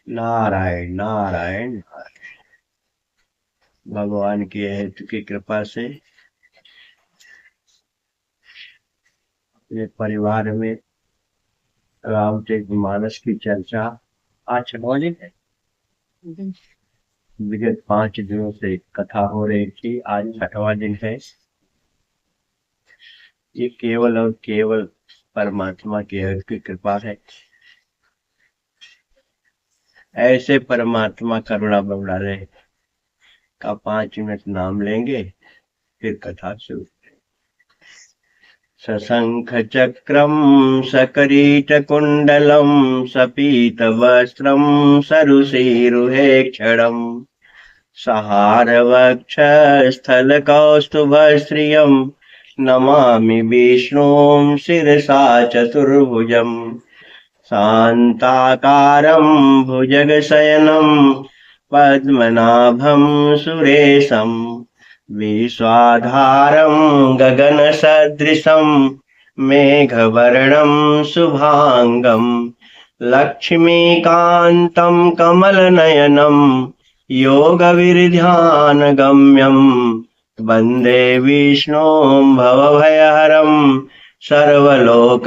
नारायण नारायण नारायण। भगवान की हेतु की कृपा से अपने परिवार में रामचरितमानस की चर्चा आज छठवां दिन है। विगत 5 दिनों से कथा हो रही थी, आज छठवां दिन है। ये केवल और केवल परमात्मा की हेतु की कृपा है। ऐसे परमात्मा करुणा बरसाने का 5 मिनट नाम लेंगे, फिर कथा शुरू। सशंख चक्रम सकरीटकुण्डलं सपीतवस्त्रं सरुषीरुहेक्षणं सहारवक्षस्थलकौस्तुभश्रियं नमामि विष्णुं शिरसा चतुर्भुजम् शान्ताकारं भुजगशयनं पद्मनाभं सुरेशं विश्वाधारं गगनसदृशं मेघवर्णं शुभांगं लक्ष्मीकान्तं कमलनयनं योगविर्ध्यानगम्यं वन्दे विष्णुं भवभयहरं सर्वलोकैकनाथम्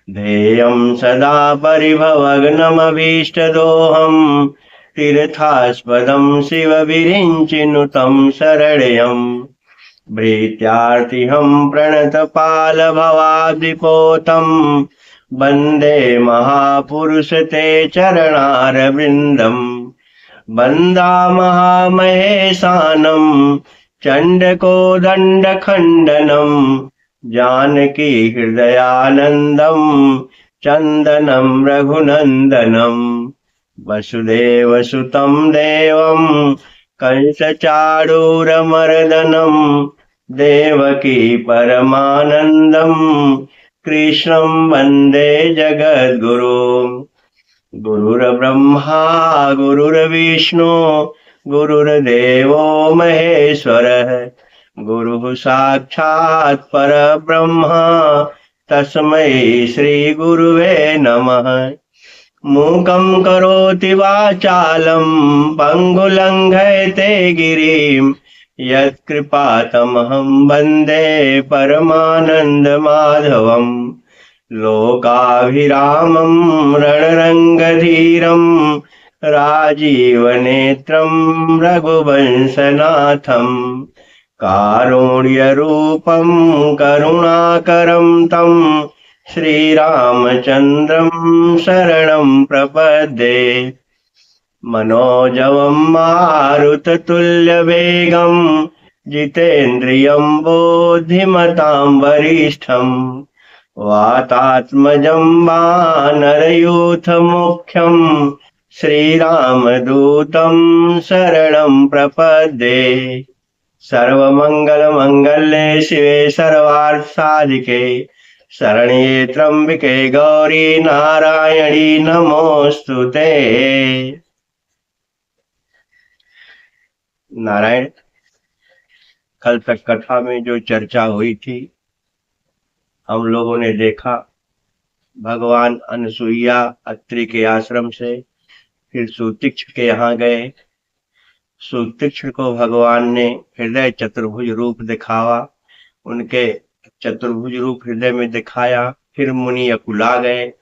ध्येयं सदा परिभवग्नमभीष्टदोहम् तीर्थास्पदं शिवविरिञ्चिनुतं शरण्यं भृत्यार्तिहं प्रणतपालभवाब्धिपोतं वन्दे महापुरुष ते चरणारविन्दम् वन्दामहामहेशानं चण्डकोदण्डखण्डनं जानकी हृदयानन्दं चन्दनं रघुनन्दनं वसुदेवसुतं देवं कंसचाणूरमर्दनं देवकी परमानन्दं कृष्णं वन्दे जगद्गुरुं गुरुर्ब्रह्मा गुरुर्विष्णु गुरुर्देवो महेश्वरः गुरुः साक्षात् परब्रह्म तस्मै श्रीगुरुवे नमः। मूकं करोति वाचालं पङ्गुलङ्घयते गिरिं यत्कृपातमहं वन्दे परमानन्दमाधवम् लोकाभिरामं रणरङ्गधीरं राजीवनेत्रं रघुवंशनाथं कारुण्यरूपं करुणाकरं तं श्रीरामचन्द्रं शरणं प्रपद्ये मनोजवं मारुततुल्यवेगं जितेन्द्रियं बुद्धिमतां वरिष्ठं वातात्मजं वानरयूथमुख्यं श्रीरामदूतं शरणं प्रपद्ये सर्वमङ्गलमङ्गल्ये शिवे सर्वार्थसाधिके शरण्ये त्र्यम्बिके गौरी नारायणी नमोस्तुते। नारायण, कल तक कथा में जो चर्चा हुई थी, हम लोगों ने देखा भगवान अनसुईया अत्रि के आश्रम से फिर सुतीक्ष के यहाँ गए। सुतीक्ष को भगवान ने हृदय चतुर्भुज रूप दिखावा, उनके चतुर्भुज रूप हृदय में दिखाया। फिर मुनि अकुला गए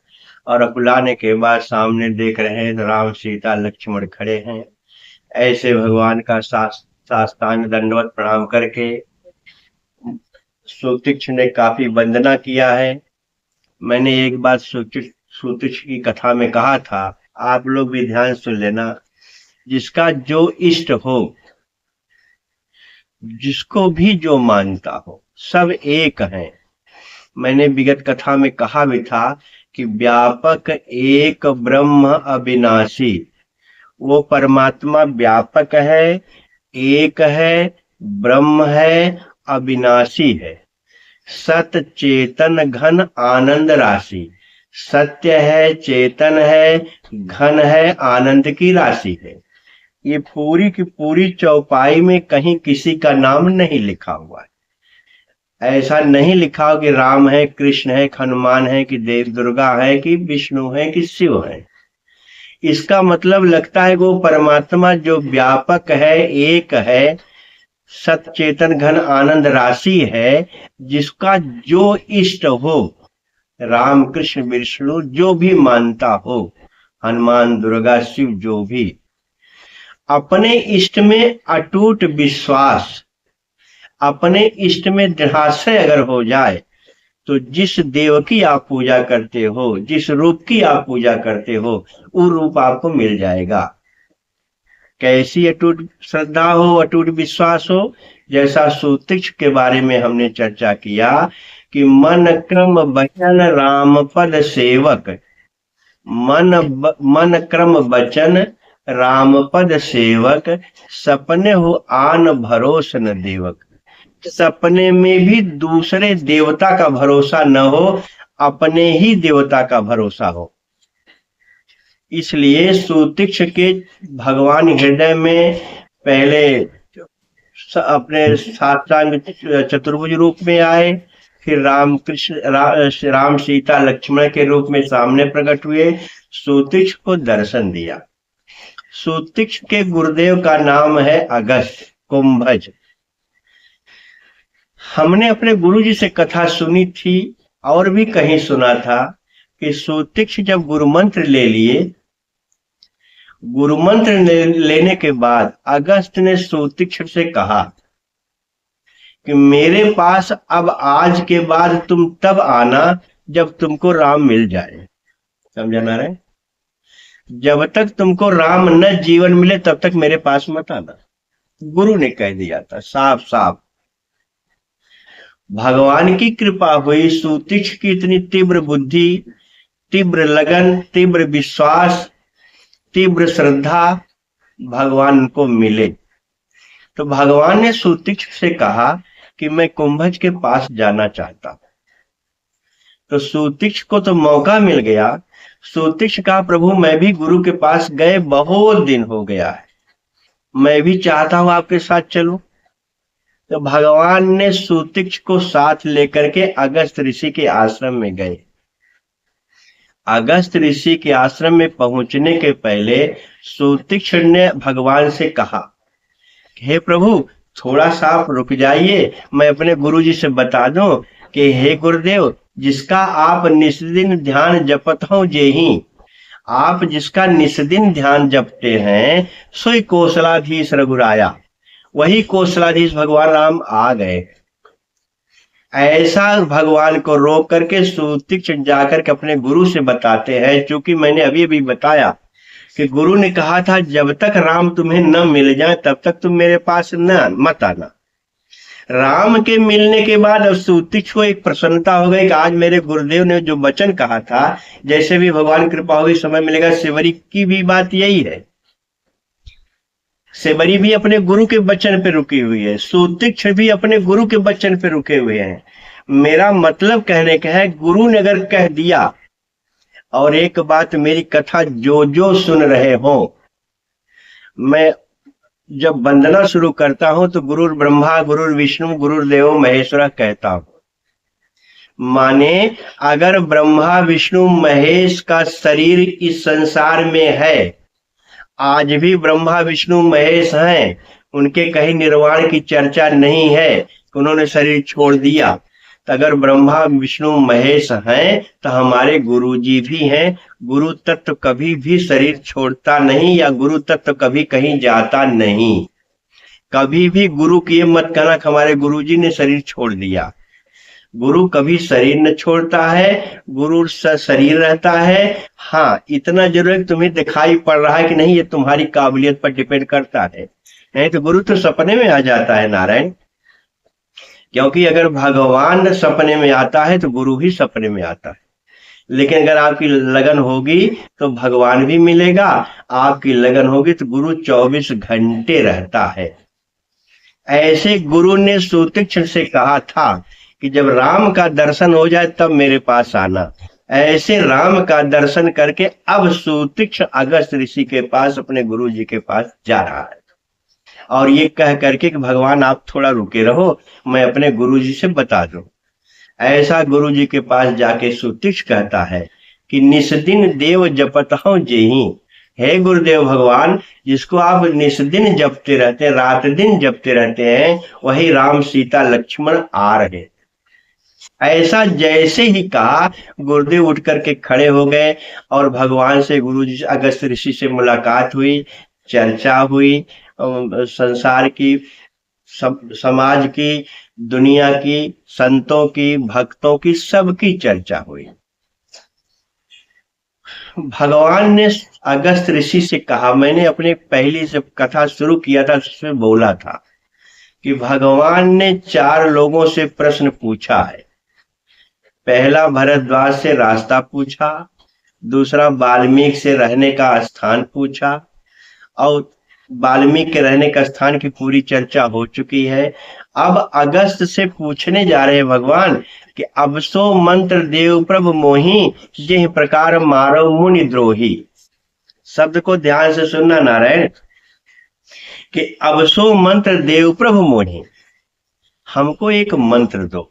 और अकुलाने के बाद सामने देख रहे हैं राम सीता लक्ष्मण खड़े हैं। ऐसे भगवान का साष्टांग दंडवत प्रणाम करके सुतीक्ष ने काफी वंदना किया है। मैंने एक बात सुतीक्ष की कथा में कहा था, आप लोग भी ध्यान सुन लेना। जिसका जो इष्ट हो, जिसको भी जो मानता हो, सब एक हैं। मैंने विगत कथा में कहा भी था कि व्यापक एक ब्रह्म अविनाशी, वो परमात्मा व्यापक है, एक है, ब्रह्म है, अविनाशी है, सत चेतन घन आनंद राशि। सत्य है, चेतन है, घन है, आनंद की राशि है। ये पूरी की पूरी चौपाई में कहीं किसी का नाम नहीं लिखा हुआ है। ऐसा नहीं लिखा हो कि राम है, कृष्ण है, हनुमान है, कि देव दुर्गा है, कि विष्णु है, कि शिव है। इसका मतलब लगता है वो परमात्मा जो व्यापक है, एक है, सचेतन घन आनंद राशि है, जिसका जो इष्ट हो, राम कृष्ण विष्णु जो भी मानता हो, हनुमान दुर्गा शिव जो भी, अपने इष्ट में अटूट विश्वास, अपने इष्ट में दृढ़ाश्रय अगर हो जाए, तो जिस देव की आप पूजा करते हो, जिस रूप की आप पूजा करते हो, वो रूप आपको मिल जाएगा। कैसी अटूट श्रद्धा हो, अटूट विश्वास हो? जैसा सूतिक्ष के बारे में हमने चर्चा किया कि मन क्रम वचन राम पद सेवक, मन क्रम वचन राम पद सेवक, सपने हो आन भरोस न देवक। सपने में भी दूसरे देवता का भरोसा न हो, अपने ही देवता का भरोसा हो। इसलिए सूतिक्ष के भगवान हृदय में पहले अपने साष्टांग चतुर्भुज रूप में आए, फिर राम कृष्ण राम सीता लक्ष्मण के रूप में सामने प्रकट हुए, सूतिक्ष को दर्शन दिया। सूतिक्ष के गुरुदेव का नाम है अगस्त कुंभज। हमने अपने गुरु जी से कथा सुनी थी और भी कहीं सुना था कि सूतिक्ष जब गुरु मंत्र ले लिए, गुरु मंत्र लेने के बाद अगस्त ने सूतिक्ष से कहा कि मेरे पास अब आज के बाद तुम तब आना जब तुमको राम मिल जाए। समझा ना रहे? जब तक तुमको राम न जीवन मिले तब तक मेरे पास मत आना। गुरु ने कह दिया था साफ साफ। भगवान की कृपा हुई, सूतिक्ष की इतनी तीव्र बुद्धि, तीव्र लगन, तीव्र विश्वास, तीव्र श्रद्धा भगवान को मिले। तो भगवान ने सूतिक्ष से कहा कि मैं कुंभज के पास जाना चाहता हूं। तो सूतिक्ष को तो मौका मिल गया। सूतिक्ष कहा प्रभु मैं भी गुरु के पास गए बहुत दिन हो गया है, मैं भी चाहता हूं आपके साथ चलूं। तो भगवान ने सूतिक्ष को साथ लेकर के अगस्त ऋषि के आश्रम में गए। अगस्त ऋषि के आश्रम में पहुंचने के पहले सूतिक्ष ने भगवान से कहा, हे प्रभु थोड़ा सा आप रुक जाइए, मैं अपने गुरु जी से बता दूं कि हे गुरुदेव, जिसका आप निस्दिन ध्यान जपत हो जेही, आप जिसका निस्दिन ध्यान जपते हैं सोई कौशलाधीश रघुराया। वही कौशलाधीश भगवान राम आ गए। ऐसा भगवान को रोक करके सूतिक्ष जाकर के अपने गुरु से बताते हैं, क्योंकि मैंने अभी अभी बताया कि गुरु ने कहा था जब तक राम तुम्हें न मिल जाए तब तक तुम मेरे पास न मत आना। राम के मिलने के बाद अब सूतिक्ष को एक प्रसन्नता हो गई कि आज मेरे गुरुदेव ने जो वचन कहा था, जैसे भी भगवान कृपा हुई समय मिलेगा। सेवरी की भी बात यही है, सेवरी भी अपने गुरु के वचन पे रुकी हुई है, सूतिक्ष भी अपने गुरु के वचन पे रुके हुए हैं। मेरा मतलब कहने का है, गुरु ने अगर कह दिया, और एक बात मेरी कथा जो जो सुन रहे हो, मैं जब वंदना शुरू करता हूं तो गुरु ब्रह्मा गुरु विष्णु गुरुदेव महेश्वर कहता हूं। माने अगर ब्रह्मा विष्णु महेश का शरीर इस संसार में है, आज भी ब्रह्मा विष्णु महेश हैं, उनके कहीं निर्वाण की चर्चा नहीं है, उन्होंने शरीर छोड़ दिया। तो अगर ब्रह्मा विष्णु महेश हैं तो हमारे गुरु जी भी हैं। गुरु तत्व कभी भी शरीर छोड़ता नहीं, या गुरु तत्व कभी कहीं जाता नहीं। कभी भी गुरु की मत कहना कि हमारे गुरु जी ने शरीर छोड़ दिया। गुरु कभी शरीर न छोड़ता है, गुरु शरीर रहता है। हाँ, इतना जरूर तुम्हें दिखाई पड़ रहा है कि नहीं, ये तुम्हारी काबिलियत पर डिपेंड करता है। नहीं तो गुरु तो सपने में आ जाता है नारायण, क्योंकि अगर भगवान सपने में आता है तो गुरु भी सपने में आता है। लेकिन अगर आपकी लगन होगी तो भगवान भी मिलेगा, आपकी लगन होगी तो गुरु 24 घंटे रहता है। ऐसे गुरु ने सूतिक्ष से कहा था कि जब राम का दर्शन हो जाए तब मेरे पास आना। ऐसे राम का दर्शन करके अब सूतिक्ष अगस्त ऋषि के पास, अपने गुरु जी के पास जा रहा है। और ये कह करके कि भगवान आप थोड़ा रुके रहो, मैं अपने गुरु जी से बता दूं। ऐसा गुरु जी के पास जाके सुतीक्ष कहता है कि निस्दिन देव जपत हूं जेहि। हे गुरुदेव भगवान, जिसको आप निस्दिन जपते रहते हैं, रात दिन जपते रहते हैं, वही राम सीता लक्ष्मण आ रहे। ऐसा जैसे ही कहा, गुरुदेव उठ करके खड़े हो गए और भगवान से, गुरु जी अगस्त ऋषि से मुलाकात हुई, चर्चा हुई, संसार की, समाज की, दुनिया की, संतों की, भक्तों की, सबकी चर्चा हुई। भगवान ने अगस्त ऋषि से कहा, मैंने अपने पहली से कथा शुरू किया था उसमें बोला था कि भगवान ने 4 लोगों से प्रश्न पूछा है। पहला भरद्वाज से रास्ता पूछा, दूसरा वाल्मीकि से रहने का स्थान पूछा, और वाल्मीकि के रहने का स्थान की पूरी चर्चा हो चुकी है। अब अगस्त से पूछने जा रहे हैं भगवान कि अब सो मंत्र देव प्रभु मोहि, जिह प्रकार मारो मुनि द्रोही। शब्द को ध्यान से सुनना नारायण, कि अब सो मंत्र देव प्रभु मोहि, हमको एक मंत्र दो।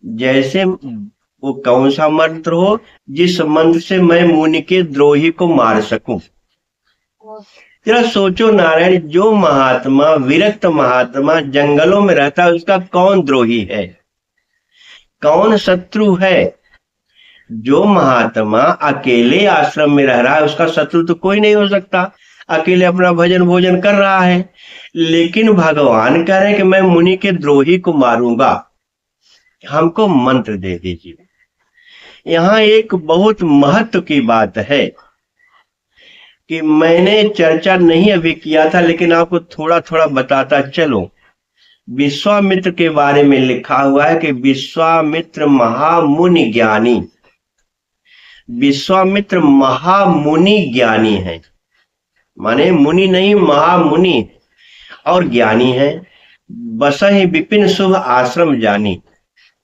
जैसे वो कौन सा मंत्र हो जिस मंत्र से मैं मुनि के द्रोही को मार सकूं। जरा सोचो नारायण, जो महात्मा, विरक्त महात्मा जंगलों में रहता है, उसका कौन द्रोही है, कौन शत्रु है? जो महात्मा अकेले आश्रम में रह रहा है, उसका शत्रु तो कोई नहीं हो सकता, अकेले अपना भजन भोजन कर रहा है। लेकिन भगवान कह रहे हैं कि मैं मुनि के द्रोही को मारूंगा, हमको मंत्र दे दीजिए। यहाँ एक बहुत महत्व की बात है कि मैंने चर्चा नहीं अभी किया था, लेकिन आपको थोड़ा थोड़ा बताता चलो। विश्वामित्र के बारे में लिखा हुआ है कि विश्वामित्र महामुनि ज्ञानी। विश्वामित्र महामुनि ज्ञानी है, माने मुनि नहीं, महामुनि और ज्ञानी है। बसहि विपिन शुभ आश्रम जानी,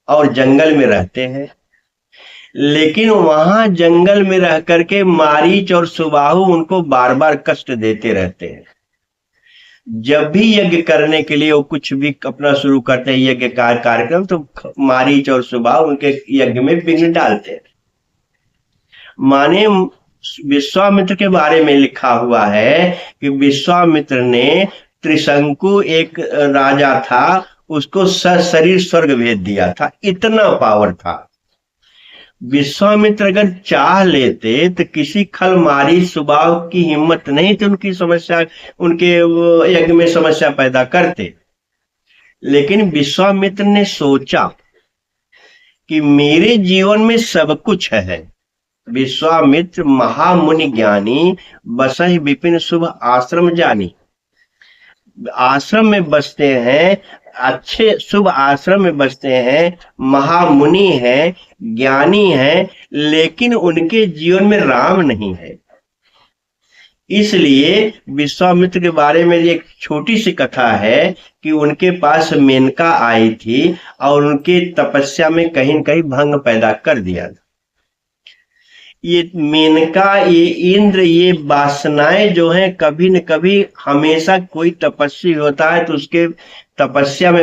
और जंगल में रहते हैं। लेकिन वहां जंगल में रह करके मारीच और सुबाहु उनको बार बार कष्ट देते रहते हैं। जब भी यज्ञ करने के लिए वो कुछ भी अपना शुरू करते हैं, यज्ञ कार्यक्रम, तो मारीच और सुबाहु उनके यज्ञ में विघ्न डालते हैं। माने विश्वामित्र के बारे में लिखा हुआ है कि विश्वामित्र ने त्रिशंकु, एक राजा था, उसको शरीर स्वर्ग भेज दिया था, इतना पावर था। विश्वामित्र अगर चाह लेते तो किसी खल मारी सुबाह की हिम्मत नहीं थी उनकी समस्या, उनके यज्ञ में समस्या पैदा करते। लेकिन विश्वामित्र ने सोचा कि मेरे जीवन में सब कुछ है। विश्वामित्र महामुनि ज्ञानी, बसहि विपिन शुभ आश्रम जानी, आश्रम में बसते हैं, अच्छे शुभ आश्रम में बसते हैं, महामुनि हैं, ज्ञानी हैं, लेकिन उनके जीवन में राम नहीं है। इसलिए विश्वामित्र के बारे में एक छोटी सी कथा है कि उनके पास मेनका आई थी और उनके तपस्या में कहीं न कहीं भंग पैदा कर दिया। ये मेनका, ये इंद्र, ये वासनाएं जो हैं, कभी न कभी, हमेशा कोई तपस्वी होता है तो उसके तपस्या में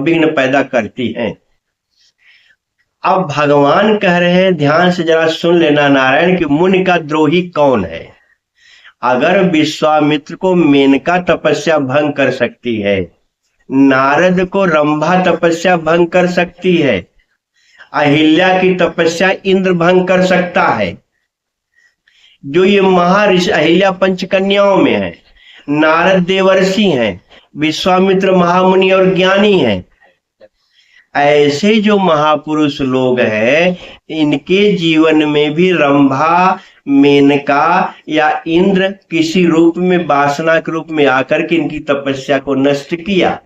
विघ्न पैदा करती हैं। अब भगवान कह रहे हैं, ध्यान से जरा सुन लेना नारायण, कि मुनि का द्रोही कौन है। अगर विश्वामित्र को मेनका तपस्या भंग कर सकती है, नारद को रंभा तपस्या भंग कर सकती है, अहिल्या की तपस्या इंद्र भंग कर सकता है, जो ये महर्षि अहिल्या पंचकन्याओं में है, नारद देवर्षि हैं, विश्वामित्र महामुनि और ज्ञानी हैं, ऐसे जो महापुरुष लोग हैं, इनके जीवन में भी रंभा, मेनका या इंद्र किसी रूप में, वासना के रूप में आकर के इनकी तपस्या को नष्ट किया।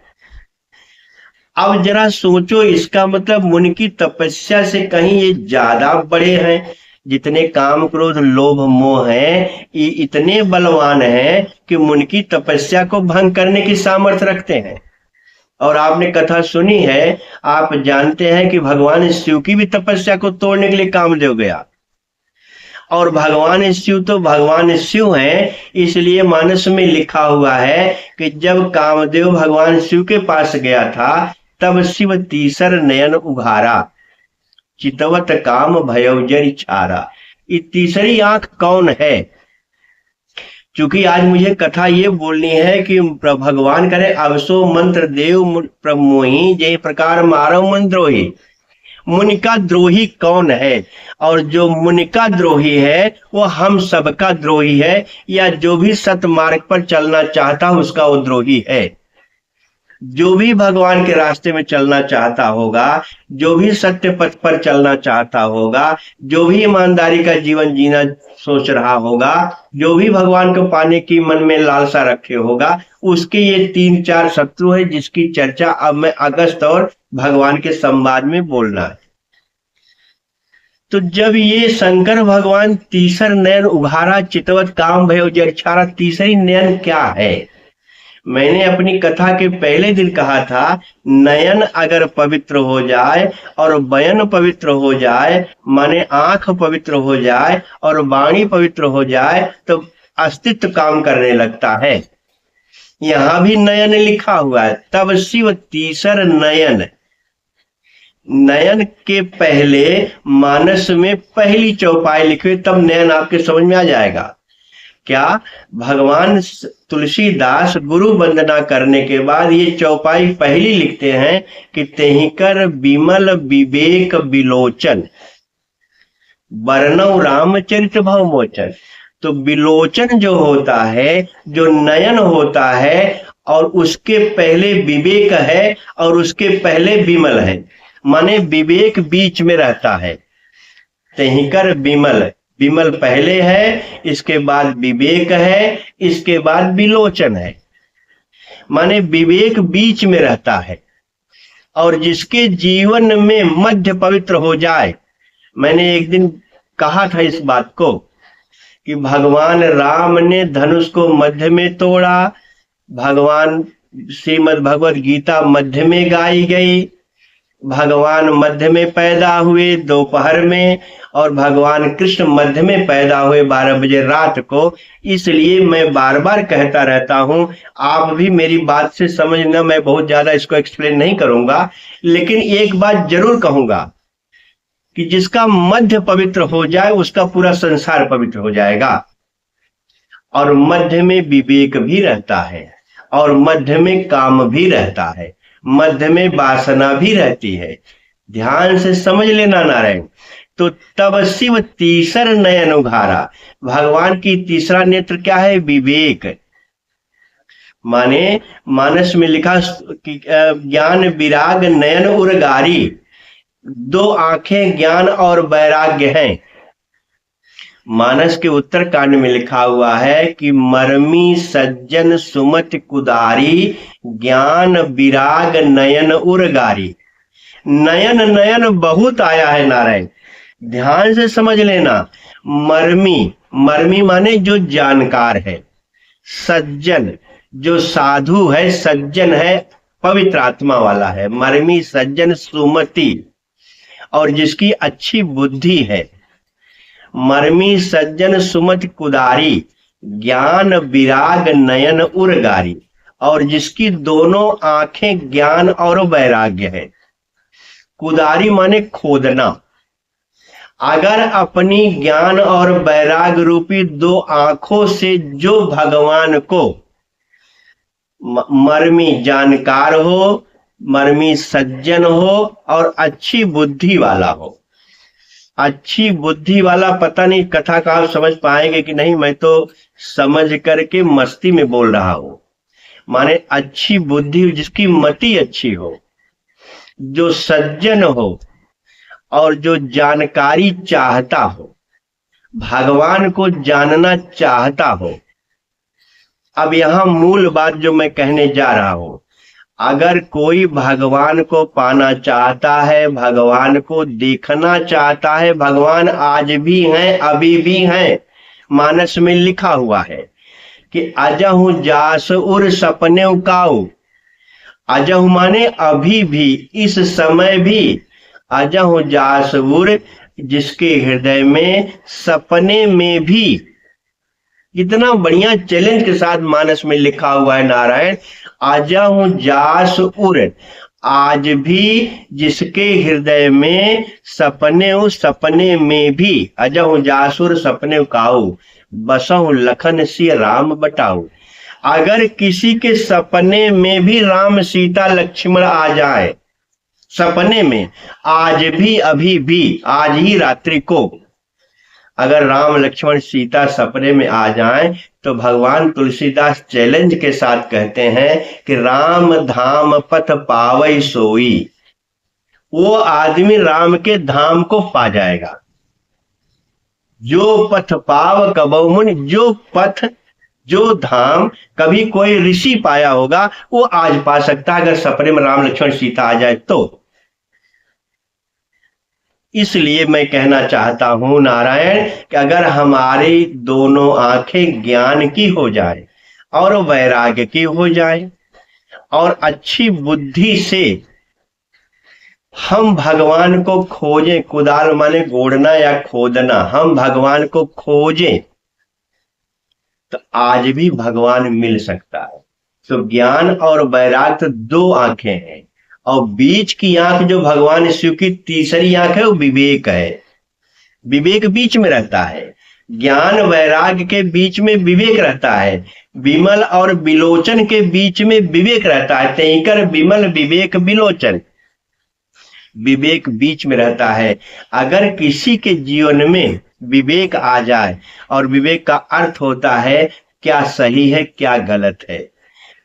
अब जरा सोचो, इसका मतलब मुनि की तपस्या से कहीं ये ज्यादा बड़े हैं। जितने काम, क्रोध, लोभ, मोह हैं, ये इतने बलवान हैं कि मुनि की तपस्या को भंग करने की सामर्थ्य रखते हैं। और आपने कथा सुनी है, आप जानते हैं कि भगवान शिव की भी तपस्या को तोड़ने के लिए कामदेव गया। और भगवान शिव तो भगवान शिव हैं, इसलिए मानस में लिखा हुआ है कि कि जब कामदेव भगवान शिव के पास गया था तब शिव तीसर नयन उघारा, चितवत काम भयउ जरि छारा। ये तीसरी आंख कौन है? चूंकि आज मुझे कथा ये बोलनी है कि भगवान करे अवसो मंत्र देव प्रमोही, जय प्रकार मारो मंद्रोही। मुनि का द्रोही कौन है? और जो मुनि का द्रोही है वो हम सबका द्रोही है, या जो भी सत्य मार्ग पर चलना चाहता है उसका वो द्रोही है। जो भी भगवान के रास्ते में चलना चाहता होगा, जो भी सत्य पथ पर चलना चाहता होगा, जो भी ईमानदारी का जीवन जीना सोच रहा होगा, जो भी भगवान को पाने की मन में लालसा रखे होगा, उसके ये 3-4 शत्रु है जिसकी चर्चा अब मैं अगस्त और भगवान के संवाद में बोलना है। तो जब ये शंकर भगवान तीसर नयन उघारा, चितवत काम भयउ जरि छारा, तीसरी नयन क्या है? मैंने अपनी कथा के पहले दिन कहा था, नयन अगर पवित्र हो जाए और बयन पवित्र हो जाए, माने आंख पवित्र हो जाए और वाणी पवित्र हो जाए, तो अस्तित्व काम करने लगता है। यहां भी नयन लिखा हुआ है। तब शिव तीसर नयन, नयन के पहले मानस में पहली चौपाई लिखी, तब नयन आपके समझ में आ जाएगा। क्या भगवान तुलसीदास गुरु वंदना करने के बाद ये चौपाई पहली लिखते हैं कि तेहिकर विमल विवेक विलोचन, वर्णव रामचरित भवमोचन। तो विलोचन जो होता है, जो नयन होता है, और उसके पहले विवेक है और उसके पहले विमल है, माने विवेक बीच में रहता है। तेहिकर विमल, विमल पहले है, इसके बाद विवेक है, इसके बाद विलोचन है, माने विवेक बीच में रहता है। और जिसके जीवन में मध्य पवित्र हो जाए, मैंने एक दिन कहा था इस बात को कि भगवान राम ने धनुष को मध्य में तोड़ा, भगवान श्रीमद् भगवत गीता मध्य में गाई गई, भगवान मध्य में पैदा हुए दोपहर में, और भगवान कृष्ण मध्य में पैदा हुए 12 बजे रात को। इसलिए मैं बार बार कहता रहता हूं, आप भी मेरी बात से समझना, मैं बहुत ज्यादा इसको एक्सप्लेन नहीं करूंगा, लेकिन एक बात जरूर कहूंगा कि जिसका मध्य पवित्र हो जाए उसका पूरा संसार पवित्र हो जाएगा। और मध्य में विवेक भी रहता है, और मध्य में काम भी रहता है, मध्य में वासना भी रहती है। ध्यान से समझ लेना नारायण। तो तब शिव तीसर नयन उघारा, भगवान की तीसरा नेत्र क्या है? विवेक। माने मानस में लिखा कि ज्ञान विराग नयन उर्गारी, 2 आंखें ज्ञान और वैराग्य हैं। मानस के उत्तर कांड में लिखा हुआ है कि मरमी सज्जन सुमति कुदारी, ज्ञान विराग नयन उर्गारी। नयन नयन बहुत आया है नारायण, ध्यान से समझ लेना। मरमी, मरमी माने जो जानकार है, सज्जन जो साधु है, सज्जन है, पवित्र आत्मा वाला है, मरमी सज्जन सुमति, और जिसकी अच्छी बुद्धि है। मरमी सज्जन सुमति कुदारी, ज्ञान विराग नयन उर्गारी, और जिसकी दोनों आंखें ज्ञान और वैराग्य है। कुदारी माने खोदना। अगर अपनी ज्ञान और वैराग रूपी 2 आंखों से जो भगवान को मर्मी जानकार हो, मर्मी सज्जन हो और अच्छी बुद्धि वाला हो। अच्छी बुद्धि वाला, पता नहीं कथा का आप समझ पाएंगे कि नहीं, मैं तो समझ करके मस्ती में बोल रहा हूं। माने अच्छी बुद्धि, जिसकी मति अच्छी हो, जो सज्जन हो और जो जानकारी चाहता हो, भगवान को जानना चाहता हो। अब यहां मूल बात जो मैं कहने जा रहा हूं, अगर कोई भगवान को पाना चाहता है, भगवान को देखना चाहता है, भगवान आज भी हैं, अभी भी हैं। मानस में लिखा हुआ है कि अजहु जास उर सपने उकाऊ। अजहु माने अभी भी, इस समय भी। अजहु जास उर, जिसके हृदय में सपने में भी इतना बढ़िया चैलेंज के साथ मानस में लिखा हुआ है नारायण, आजहु जास उर, आज भी जिसके हृदय में सपने उस सपने में भी, अजहु जासुर सपने काऊ, बसहु लखन सिय राम बटाऊ। अगर किसी के सपने में भी राम सीता लक्ष्मण आ जाए, सपने में, आज भी, अभी भी, आज ही रात्रि को अगर राम लक्ष्मण सीता सपने में आ जाएं, तो भगवान तुलसीदास चैलेंज के साथ कहते हैं कि राम धाम पथ पावई सोई, वो आदमी राम के धाम को पा जाएगा। जो पथ पाव कबहु मुनि, जो पथ, जो धाम कभी कोई ऋषि पाया होगा, वो आज पा सकता है अगर सपने में राम लक्ष्मण सीता आ जाए तो। इसलिए मैं कहना चाहता हूं नारायण कि अगर हमारी दोनों आंखें ज्ञान की हो जाए और वैराग्य की हो जाए और अच्छी बुद्धि से हम भगवान को खोजें, कुदाल माने गोड़ना या खोदना, हम भगवान को खोजें, तो आज भी भगवान मिल सकता है। तो ज्ञान और वैराग्य तो दो आंखें हैं, और बीच की आंख जो भगवान शिव की तीसरी आंख है वो विवेक है। विवेक बीच में रहता है, ज्ञान वैराग्य के बीच में विवेक रहता है, विमल और विलोचन के बीच में विवेक रहता है। तेकर विमल विवेक विलोचन, विवेक बीच में रहता है। अगर किसी के जीवन में विवेक आ जाए, और विवेक का अर्थ होता है क्या सही है क्या गलत है,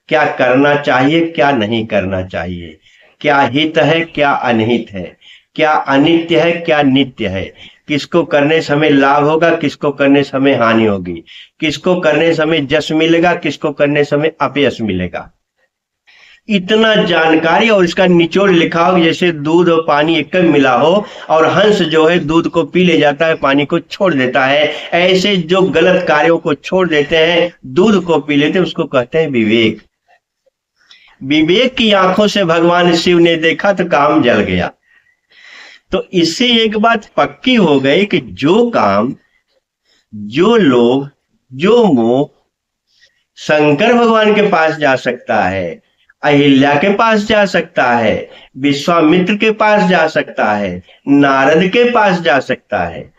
क्या करना चाहिए क्या नहीं करना चाहिए, क्या हित है क्या अनहित है, क्या अनित्य है क्या नित्य है, किसको करने समय लाभ होगा किसको करने समय हानि होगी, किसको करने समय यश मिलेगा किसको करने समय अपयश मिलेगा। इतना जानकारी और इसका निचोड़ लिखा हो, जैसे दूध और पानी एक मिला हो और हंस जो है दूध को पी ले जाता है, पानी को छोड़ देता है, ऐसे जो गलत कार्यों को छोड़ देते हैं, दूध को पी लेते हैं, उसको कहते हैं विवेक। विवेक की आंखों से भगवान शिव ने देखा तो काम जल गया। तो इससे एक बात पक्की हो गई कि जो काम, जो लोग, जो मोह शंकर भगवान के पास जा सकता है, अहिल्या के पास जा सकता है, विश्वामित्र के पास जा सकता है, नारद के पास जा सकता है,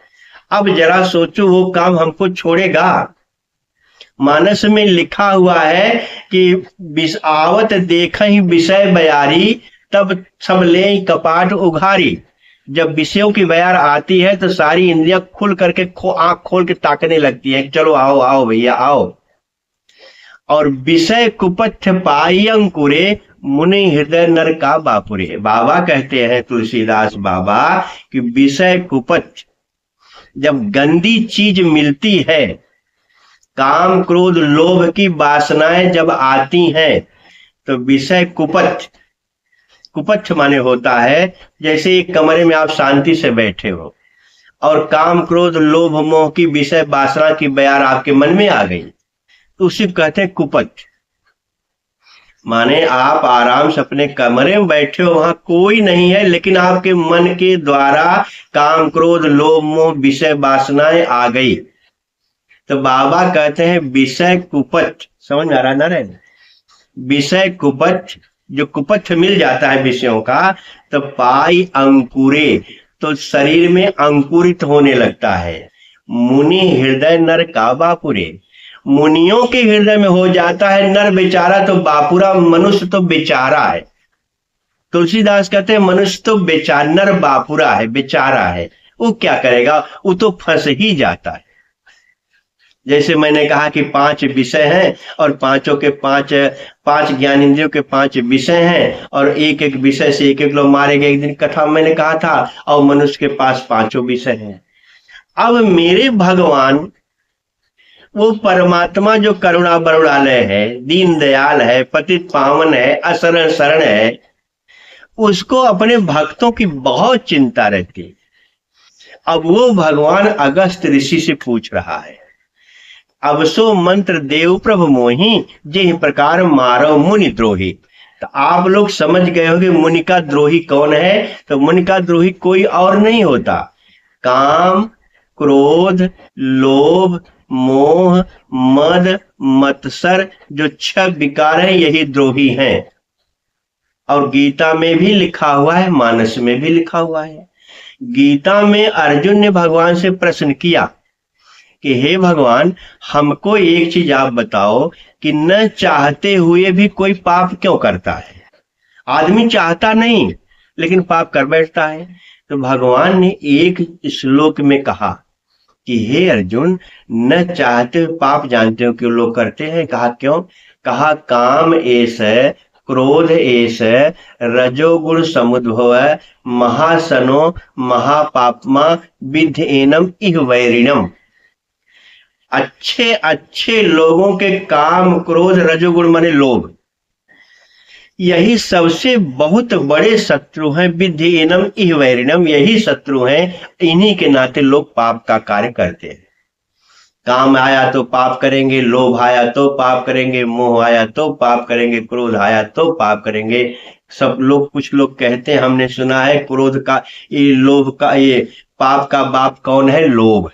अब जरा सोचो वो काम हमको छोड़ेगा? मानस में लिखा हुआ है कि आवत देख ही विषय बयारी, तब सब ले कपाट उघारी। जब विषयों की बयार आती है तो सारी इंद्रियां खुल करके आंख खोल के ताकने लगती है, चलो आओ आओ भैया आओ। और विषय कुपथ पाई अंकुरे, मुनि हृदय नर का बापुरे। बाबा कहते हैं तुलसीदास बाबा कि विषय कुपथ, जब गंदी चीज मिलती है, काम क्रोध लोभ की वासनाएं जब आती हैं, तो विषय कुपथ, कुपथ माने होता है जैसे एक कमरे में आप शांति से बैठे हो और काम क्रोध लोभ मोह की विषय वासना की बयार आपके मन में आ गई, तो उसी को कहते हैं कुपथ। माने आप आराम से अपने कमरे में बैठे हो, वहां कोई नहीं है, लेकिन आपके मन के द्वारा काम क्रोध लोभ मोह विषय वासनाएं आ गई, तो बाबा कहते हैं विषय कुपथ। समझ में आ रहा है ना? विषय कुपथ, जो कुपथ मिल जाता है विषयों का, तो पाई अंकुरे, तो शरीर में अंकुरित होने लगता है। मुनि हृदय नर का बापुरे, मुनियों के हृदय में हो जाता है नर बेचारा, तो बापुरा मनुष्य तो बेचारा है। तुलसीदास कहते हैं मनुष्य तो बेचारा, नर बापुरा है, बेचारा है, वो क्या करेगा, वो तो फंस ही जाता है। जैसे मैंने कहा कि 5 विषय हैं और पांचों के पांच ज्ञानेंद्रियों के 5 विषय हैं, और एक एक विषय से एक एक लोग मारे गए। एक दिन कथा मैंने कहा था, और मनुष्य के पास 5 विषय हैं। अब मेरे भगवान वो परमात्मा जो करुणा बरुणालय है, दीन दयाल है, पतित पावन है, असरण शरण है, उसको अपने भक्तों की बहुत चिंता रहती। अब वो भगवान अगस्त ऋषि से पूछ रहा है, अब सो मंत्र देव प्रभु मोहि, जिस प्रकार मारो मुनि द्रोही। तो आप लोग समझ गए होंगे मुनि का द्रोही कौन है। तो मुनि का द्रोही कोई और नहीं होता, काम क्रोध लोभ मोह मद मत्सर जो 6 विकार हैं यही द्रोही हैं। और गीता में भी लिखा हुआ है, मानस में भी लिखा हुआ है। गीता में अर्जुन ने भगवान से प्रश्न किया कि हे भगवान, हमको एक चीज आप बताओ कि न चाहते हुए भी कोई पाप क्यों करता है? आदमी चाहता नहीं लेकिन पाप कर बैठता है। तो भगवान ने एक श्लोक में कहा कि हे अर्जुन, न चाहते हुए पाप जानते हो क्यों लोग करते हैं? कहा क्यों? कहा काम एष क्रोध एष रजोगुण समुद्भव महासनो महापापमा विद्ध एनम इह वैरिणम। अच्छे अच्छे लोगों के काम क्रोध रजोगुण माने लोभ, यही सबसे बहुत बड़े शत्रु हैं। विद्धि एनम इह वैरिणम, यही शत्रु हैं। इन्हीं के नाते लोग पाप का कार्य करते हैं। काम आया तो पाप करेंगे, लोभ आया तो पाप करेंगे, मोह आया तो पाप करेंगे, क्रोध आया तो पाप करेंगे। सब लोग, कुछ लोग कहते हैं, हमने सुना है, क्रोध का, ये लोभ का, ये पाप का बाप कौन है? लोभ।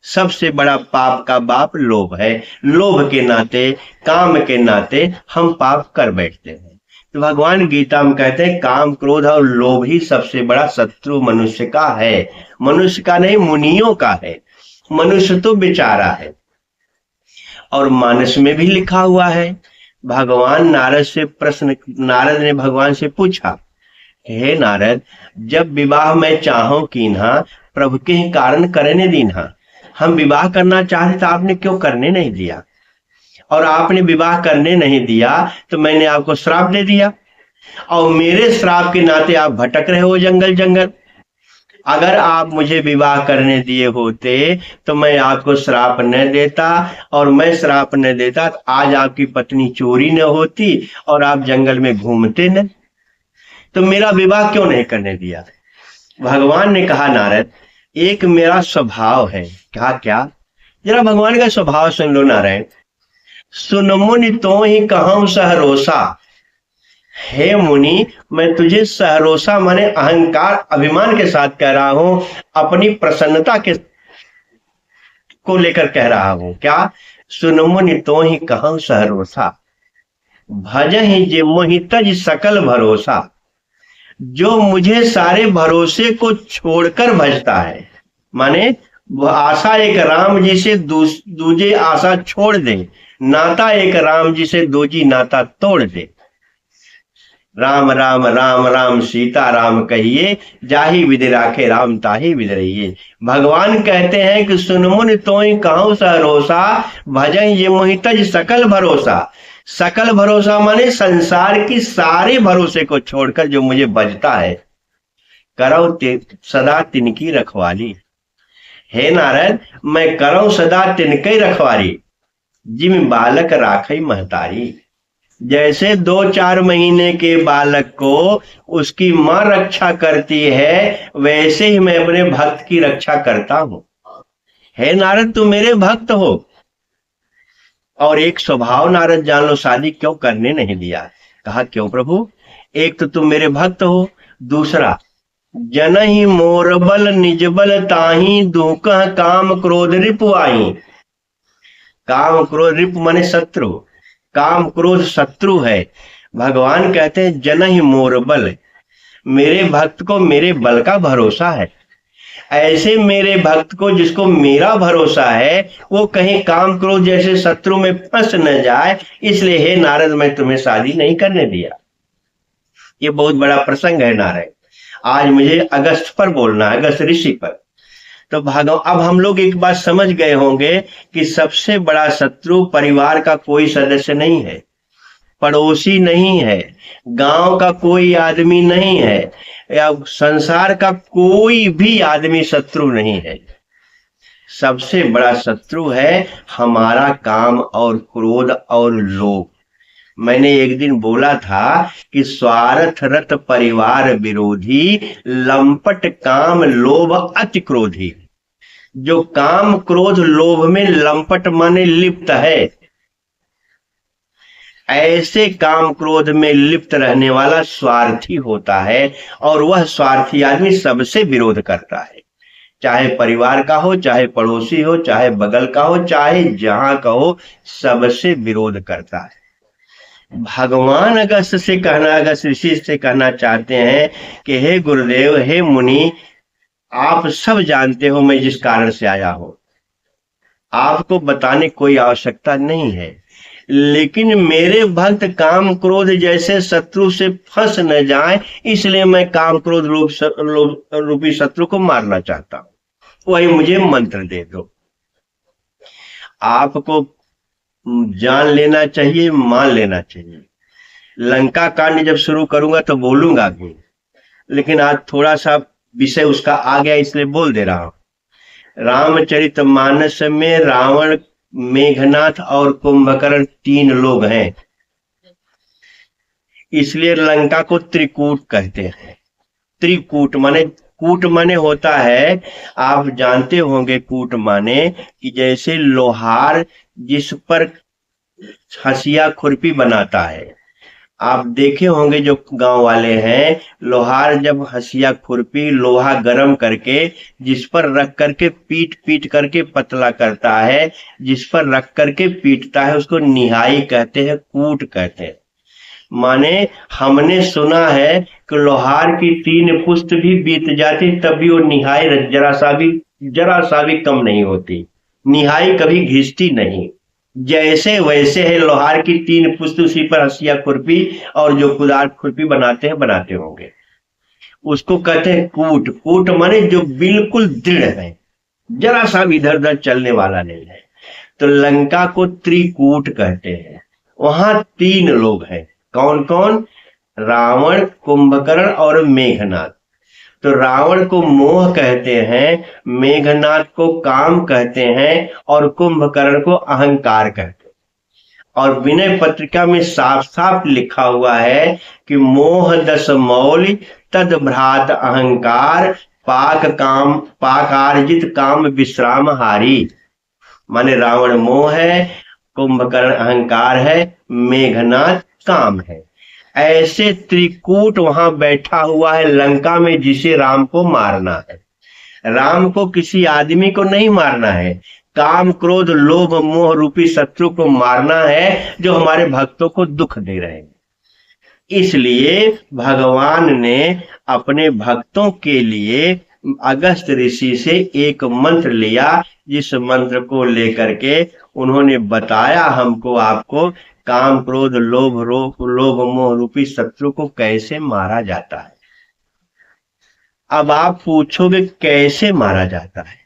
सबसे बड़ा पाप का बाप लोभ है। लोभ के नाते, काम के नाते हम पाप कर बैठते हैं। तो भगवान गीता में कहते हैं काम क्रोध और लोभ ही सबसे बड़ा शत्रु मनुष्य का है। मनुष्य का नहीं, मुनियों का है। मनुष्य तो बेचारा है। और मानस में भी लिखा हुआ है। भगवान नारद ने भगवान से पूछा, हे नारद, जब विवाह मैं चाहूं कीन्हा, प्रभु के ही कारण करने दीन्हा। हम विवाह करना चाहते तो आपने क्यों करने नहीं दिया? और आपने विवाह करने नहीं दिया तो मैंने आपको श्राप दे दिया, और मेरे श्राप के नाते आप भटक रहे हो जंगल जंगल। अगर आप मुझे विवाह करने दिए होते तो मैं आपको श्राप न देता, और मैं श्राप न देता तो आज आपकी पत्नी चोरी न होती और आप जंगल में घूमते न। तो मेरा विवाह क्यों नहीं करने दिया? भगवान ने कहा, नारद, एक मेरा स्वभाव है। कहा क्या? जरा भगवान का स्वभाव सुन लो नारायण। सुन मुनि तो ही कहूं सहरोसा। हे मुनि, मैं तुझे सहरोसा माने अहंकार अभिमान के साथ कह रहा हूं, अपनी प्रसन्नता के को लेकर कह रहा हूं। क्या? सुन मुनि तो ही कहूं सहरोसा, भजहि जे मोहि तज सकल भरोसा। जो मुझे सारे भरोसे को छोड़कर भजता है, माने आशा एक राम जी से दूजे आशा छोड़ दे, नाता एक राम जी से दूजी नाता तोड़ दे। राम राम राम राम सीता राम कहिए, जाहि विधि राखे राम ताहि विधि रहिए। भगवान कहते हैं कि सुन मुनि तोहि कहूं सहरोसा, भजन ये मोहि तज सकल भरोसा। सकल भरोसा माने संसार की सारे भरोसे को छोड़कर जो मुझे बजता है, करो सदा तिनकी रखवाली। हे नारद, मैं करो सदा तिनके रखवारी, जिम बालक राखई महतारी। जैसे 2-4 महीने के बालक को उसकी मां रक्षा करती है, वैसे ही मैं अपने भक्त की रक्षा करता हूं। हे नारद, तुम मेरे भक्त हो। और एक स्वभाव नारद जान लो, शादी क्यों करने नहीं दिया? कहा क्यों प्रभु? एक तो तुम मेरे भक्त हो, दूसरा जनहि मोर बल निज बल ताही, दुकह काम क्रोध रिपु आई। काम क्रोध रिपु माने शत्रु, काम क्रोध शत्रु है। भगवान कहते हैं जनहि मोर बल, मेरे भक्त को मेरे बल का भरोसा है। ऐसे मेरे भक्त को जिसको मेरा भरोसा है, वो कहीं काम क्रोध जैसे शत्रु में फंस न जाए, इसलिए हे नारद, मैं तुम्हें शादी नहीं करने दिया। ये बहुत बड़ा प्रसंग है नारद। आज मुझे अगस्त पर बोलना है, अगस्त ऋषि पर। तो अब हम लोग एक बात समझ गए होंगे कि सबसे बड़ा शत्रु परिवार का कोई सदस्य नहीं है, पड़ोसी नहीं है, गांव का कोई आदमी नहीं है, या संसार का कोई भी आदमी शत्रु नहीं है। सबसे बड़ा शत्रु है हमारा काम और क्रोध और लोभ। मैंने एक दिन बोला था कि स्वार्थरत परिवार विरोधी, लंपट काम लोभ अति क्रोधी। जो काम क्रोध लोभ में लंपट माने लिप्त है, ऐसे काम क्रोध में लिप्त रहने वाला स्वार्थी होता है, और वह स्वार्थी आदमी सबसे विरोध करता है। चाहे परिवार का हो, चाहे पड़ोसी हो, चाहे बगल का हो, चाहे जहां का हो, सबसे विरोध करता है। भगवान अगस्त ऋषि से कहना चाहते हैं कि हे गुरुदेव, हे मुनि, आप सब जानते हो मैं जिस कारण से आया हूं, आपको बताने कोई आवश्यकता नहीं है, लेकिन मेरे भक्त काम क्रोध जैसे शत्रु से फंस न जाए, इसलिए मैं काम क्रोध रूपी शत्रु को मारना चाहता हूं। वही मुझे मंत्र दे दो। आपको जान लेना चाहिए, मान लेना चाहिए। लंका कांड जब शुरू करूंगा तो बोलूंगा भी, लेकिन आज थोड़ा सा विषय उसका आ गया, इसलिए बोल दे रहा हूं। रामचरितमानस में रावण, मेघनाथ और कुंभकर्ण 3 लोग हैं, इसलिए लंका को त्रिकूट कहते हैं। त्रिकूट माने, कूट माने होता है, आप जानते होंगे कूट माने कि जैसे लोहार जिस पर हंसिया खुरपी बनाता है, आप देखे होंगे जो गांव वाले हैं, लोहार जब हंसिया खुरपी लोहा गरम करके जिस पर रख करके पीट पीट करके पतला करता है, जिस पर रख करके पीटता है, उसको निहाई कहते हैं, कूट कहते हैं। माने हमने सुना है कि लोहार की 3 पुश्त भी बीत जाती तब भी वो निहाई जरा सा भी कम नहीं होती, निहाई कभी घिसती नहीं। जैसे वैसे है, लोहार की 3 पुश्त, उसी पर हंसिया खुरपी और जो कुदार खुरपी बनाते होंगे, उसको कहते हैं कूट। कूट माने जो बिल्कुल दृढ़ है, जरा सा भी इधर उधर चलने वाला नहीं है। तो लंका को त्रिकूट कहते हैं। वहां 3 लोग हैं। कौन कौन? रावण, कुंभकर्ण और मेघनाथ। तो रावण को मोह कहते हैं, मेघनाथ को काम कहते हैं और कुंभकर्ण को अहंकार कहते हैं। और विनय पत्रिका में साफ साफ लिखा हुआ है कि मोह 10 मौलि तद भ्रात अहंकार, पाकारजित काम विश्राम हारी। माने रावण मोह है, कुंभकर्ण अहंकार है, मेघनाथ काम है। ऐसे त्रिकूट वहां बैठा हुआ है लंका में, जिसे राम को मारना है। राम को किसी आदमी को नहीं मारना है, काम क्रोध लोभ मोह रूपी शत्रु को मारना है, जो हमारे भक्तों को दुख दे रहे हैं। इसलिए भगवान ने अपने भक्तों के लिए अगस्त ऋषि से एक मंत्र लिया, जिस मंत्र को लेकर के उन्होंने बताया हमको, आपको, काम क्रोध लोभ मोह रूपी शत्रु को कैसे मारा जाता है। अब आप पूछोगे कैसे मारा जाता है?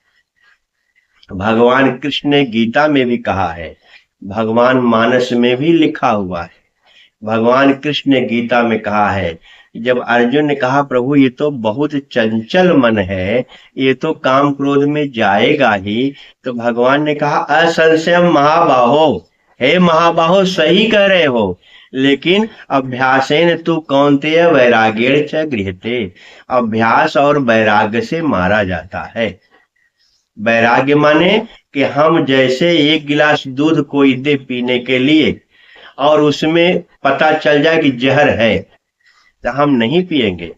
भगवान कृष्ण ने गीता में भी कहा है, भगवान मानस में भी लिखा हुआ है। भगवान कृष्ण ने गीता में कहा है, जब अर्जुन ने कहा प्रभु ये तो बहुत चंचल मन है, ये तो काम क्रोध में जाएगा ही, तो भगवान ने कहा असंशयम महाबाहो, हे महाबाहो सही कह रहे हो, लेकिन अभ्यासेन तू कौन्तेय वैराग्येण च गृह्यते। अभ्यास और वैराग्य से मारा जाता है। वैराग्य माने कि हम जैसे 1 गिलास दूध कोई दे पीने के लिए और उसमें पता चल जाए कि जहर है, तो हम नहीं पिएंगे।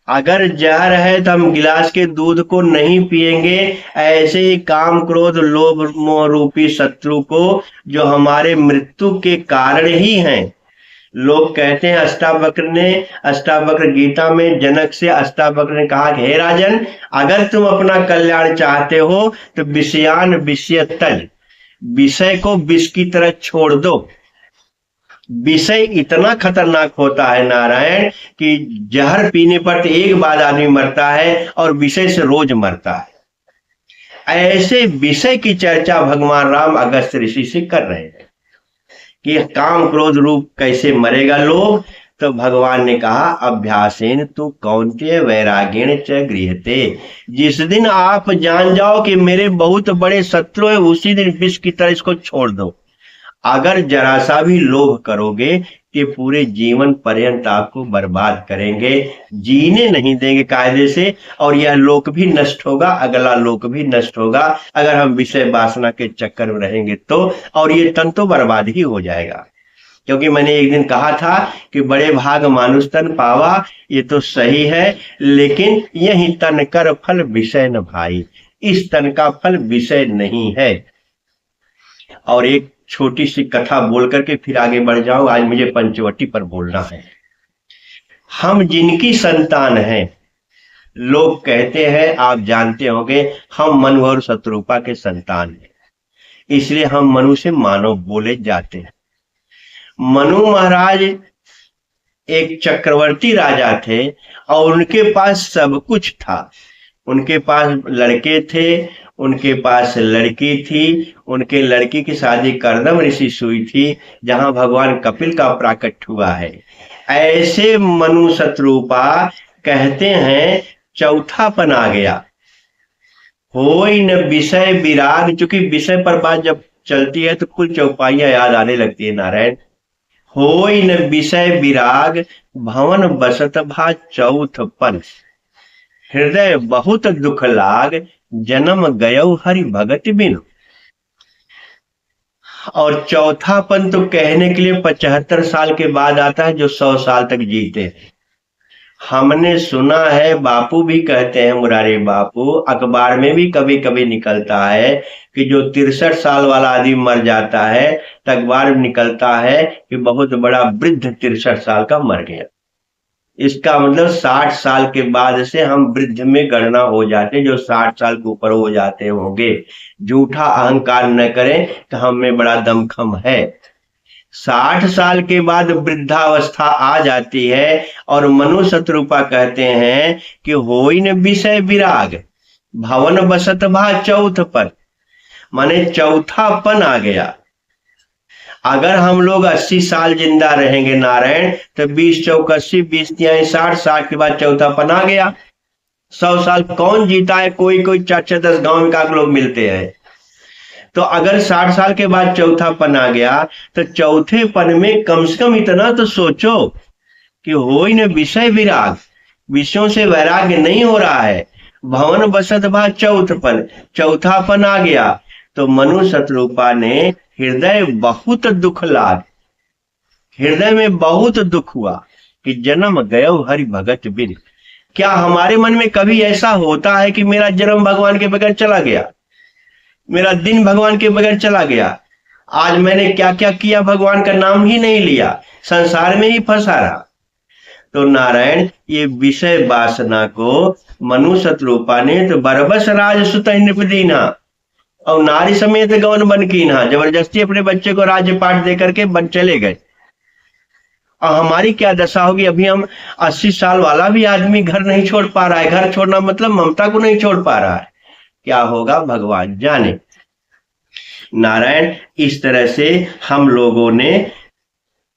अगर जहर है तो हम गिलास के दूध को नहीं पिएंगे। ऐसे ही काम क्रोध लोभ मोह रूपी शत्रु को, जो हमारे मृत्यु के कारण ही हैं। लोग कहते हैं, अष्टावक्र गीता में जनक से अष्टावक्र ने कहा कि हे राजन, अगर तुम अपना कल्याण चाहते हो तो विषयान विषय तज, विषय को विष की तरह छोड़ दो। विषय इतना खतरनाक होता है नारायण, कि जहर पीने पर तो एक बार आदमी मरता है और विषय से रोज मरता है। ऐसे विषय की चर्चा भगवान राम अगस्त ऋषि से कर रहे हैं कि काम क्रोध रूप कैसे मरेगा लोग। तो भगवान ने कहा अभ्यासेन तू कौन्तेय वैराग्येण च गृह्यते। जिस दिन आप जान जाओ कि मेरे बहुत बड़े शत्रु है, उसी दिन विष की तरह इसको छोड़ दो। अगर जरा सा भी लोभ करोगे कि पूरे जीवन पर्यंत आपको बर्बाद करेंगे, जीने नहीं देंगे कायदे से, और यह लोक भी नष्ट होगा, अगला लोक भी नष्ट होगा अगर हम विषय वासना के चक्कर में रहेंगे तो, और ये तन तो बर्बाद ही हो जाएगा। क्योंकि मैंने एक दिन कहा था कि बड़े भाग मानुष तन पावा, ये तो सही है, लेकिन यही तन कर फल विषय न भाई, इस तन का फल विषय नहीं है। और एक छोटी सी कथा बोल करके फिर आगे बढ़ जाऊं, आज मुझे पंचवटी पर बोलना है। हम जिनकी संतान हैं, लोग कहते हैं, आप जानते होंगे, हम मनु और शत्रुपा के संतान हैं, इसलिए हम मनु से मानव बोले जाते हैं। मनु महाराज एक चक्रवर्ती राजा थे और उनके पास सब कुछ था। उनके पास लड़के थे, उनके पास लड़की थी, उनके लड़की की शादी कर्दम ऋषि से हुई थी, जहां भगवान कपिल का प्राकट्य हुआ है। ऐसे मनु शत्रुपा कहते हैं चौथापन आ गया। होई न विषय विराग, चूंकि विषय पर बात जब चलती है तो कुल चौपाइयां याद आने लगती है नारायण। होई न विषय विराग, भवन बसत भा चौथपन, हृदय बहुत दुख लाग, जन्म गयो हरि भगत बिन। और चौथापन तो कहने के लिए 75 साल के बाद आता है, जो 100 साल तक जीते हैं। हमने सुना है, बापू भी कहते हैं, मुरारी बापू, अखबार में भी कभी कभी निकलता है कि जो 63 साल वाला आदमी मर जाता है तो अखबार में निकलता है कि बहुत बड़ा वृद्ध 63 साल का मर गया। इसका मतलब 60 साल के बाद से हम वृद्ध में गणना हो जाते, जो 60 साल के ऊपर हो जाते होंगे। झूठा अहंकार न करें कि हम में बड़ा दमखम है। 60 साल के बाद वृद्धावस्था आ जाती है और मनु शत्रुपा कहते हैं कि होई न विषय विराग, भवन बसत भा चौथपन, माने चौथापन आ गया। अगर हम लोग 80 साल जिंदा रहेंगे नारायण, तो 20 चौक 80, 20 तिहाई 60, 60 के बाद चौथापन आ गया। 100 साल कौन जीता है? कोई कोई 4-4 10 गांव में का लोग मिलते हैं। तो अगर 60 साल के बाद चौथापन आ गया, तो चौथे पन में कम से कम इतना तो सोचो कि होई न विषय विराग, विषयों से वैराग्य नहीं हो रहा है। भवन बसत भा चौथपन, चौथापन आ गया। तो मनु शत्रुपा ने हृदय बहुत दुख लाग, हृदय में बहुत दुख हुआ कि जन्म गयो हरि भगत बिन। क्या हमारे मन में कभी ऐसा होता है कि मेरा जन्म भगवान के बगैर चला गया, मेरा दिन भगवान के बगैर चला गया? आज मैंने क्या क्या किया, भगवान का नाम ही नहीं लिया, संसार में ही फंसा रहा। तो नारायण, ये विषय वासना को मनु शत्रुपा ने तो बरबस राज सुत नृपदीना और नारी समेत गवन बन कीन्हा, जबरदस्ती अपने बच्चे को राज्य पाठ दे करके बन चले गए। और हमारी क्या दशा होगी? अभी हम 80 साल वाला भी आदमी घर नहीं छोड़ पा रहा है। घर छोड़ना मतलब ममता को नहीं छोड़ पा रहा है। क्या होगा भगवान जाने। नारायण, इस तरह से हम लोगों ने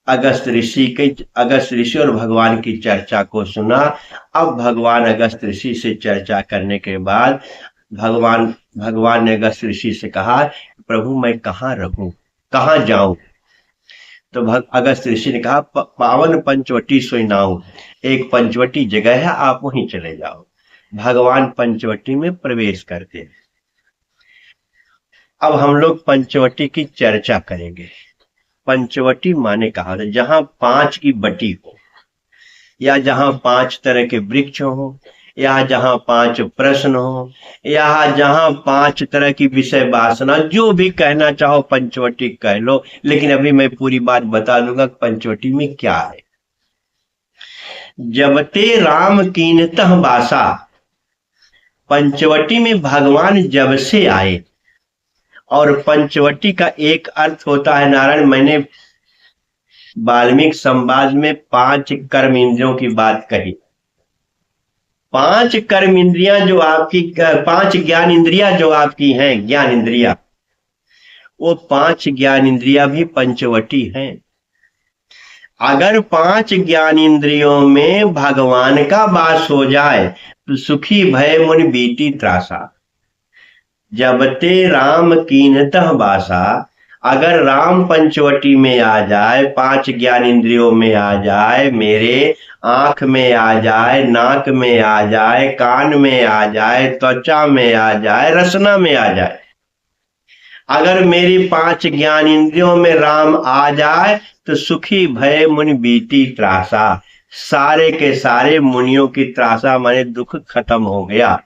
अगस्त ऋषि और भगवान की चर्चा को सुना। अब भगवान अगस्त ऋषि से चर्चा करने के बाद भगवान ने अगस्त ऋषि से कहा, प्रभु मैं कहाँ रहूं, कहाँ जाऊं? तो अगस्त ऋषि ने कहा, पावन पंचवटी सोई नाऊ, एक पंचवटी जगह है, आप वहीं चले जाओ। भगवान पंचवटी में प्रवेश करते हैं। अब हम लोग पंचवटी की चर्चा करेंगे। पंचवटी माने कहा था जहां 5 की बटी हो, या जहां 5 तरह के वृक्ष हो, या जहां 5 प्रश्न हो, या जहां 5 तरह की विषय वासना, जो भी कहना चाहो पंचवटी कह लो। लेकिन अभी मैं पूरी बात बता दूंगा पंचवटी में क्या है। जबते राम कीनतः बासा, पंचवटी में भगवान जब से आए। और पंचवटी का एक अर्थ होता है नारायण, मैंने वाल्मीकि संवाद में 5 कर्म इंद्रियों की बात कही। 5 कर्म इंद्रियां जो आपकी, 5 ज्ञान इंद्रियां जो आपकी हैं, ज्ञान इंद्रियां, वो 5 ज्ञान इंद्रियां भी पंचवटी हैं। अगर 5 ज्ञान इंद्रियों में भगवान का वास हो जाए तो सुखी भय मुनि बीती त्रासा। जबते राम कीनतः बासा, अगर राम पंचवटी में आ जाए, 5 ज्ञान इंद्रियों में आ जाए, मेरे आंख में आ जाए, नाक में आ जाए, कान में आ जाए, त्वचा में आ जाए, रसना में आ जाए, अगर मेरी 5 ज्ञान इंद्रियों में राम आ जाए तो सुखी भय मुनि बीती त्रासा। सारे के सारे मुनियों की त्रासा माने दुख खत्म हो गया।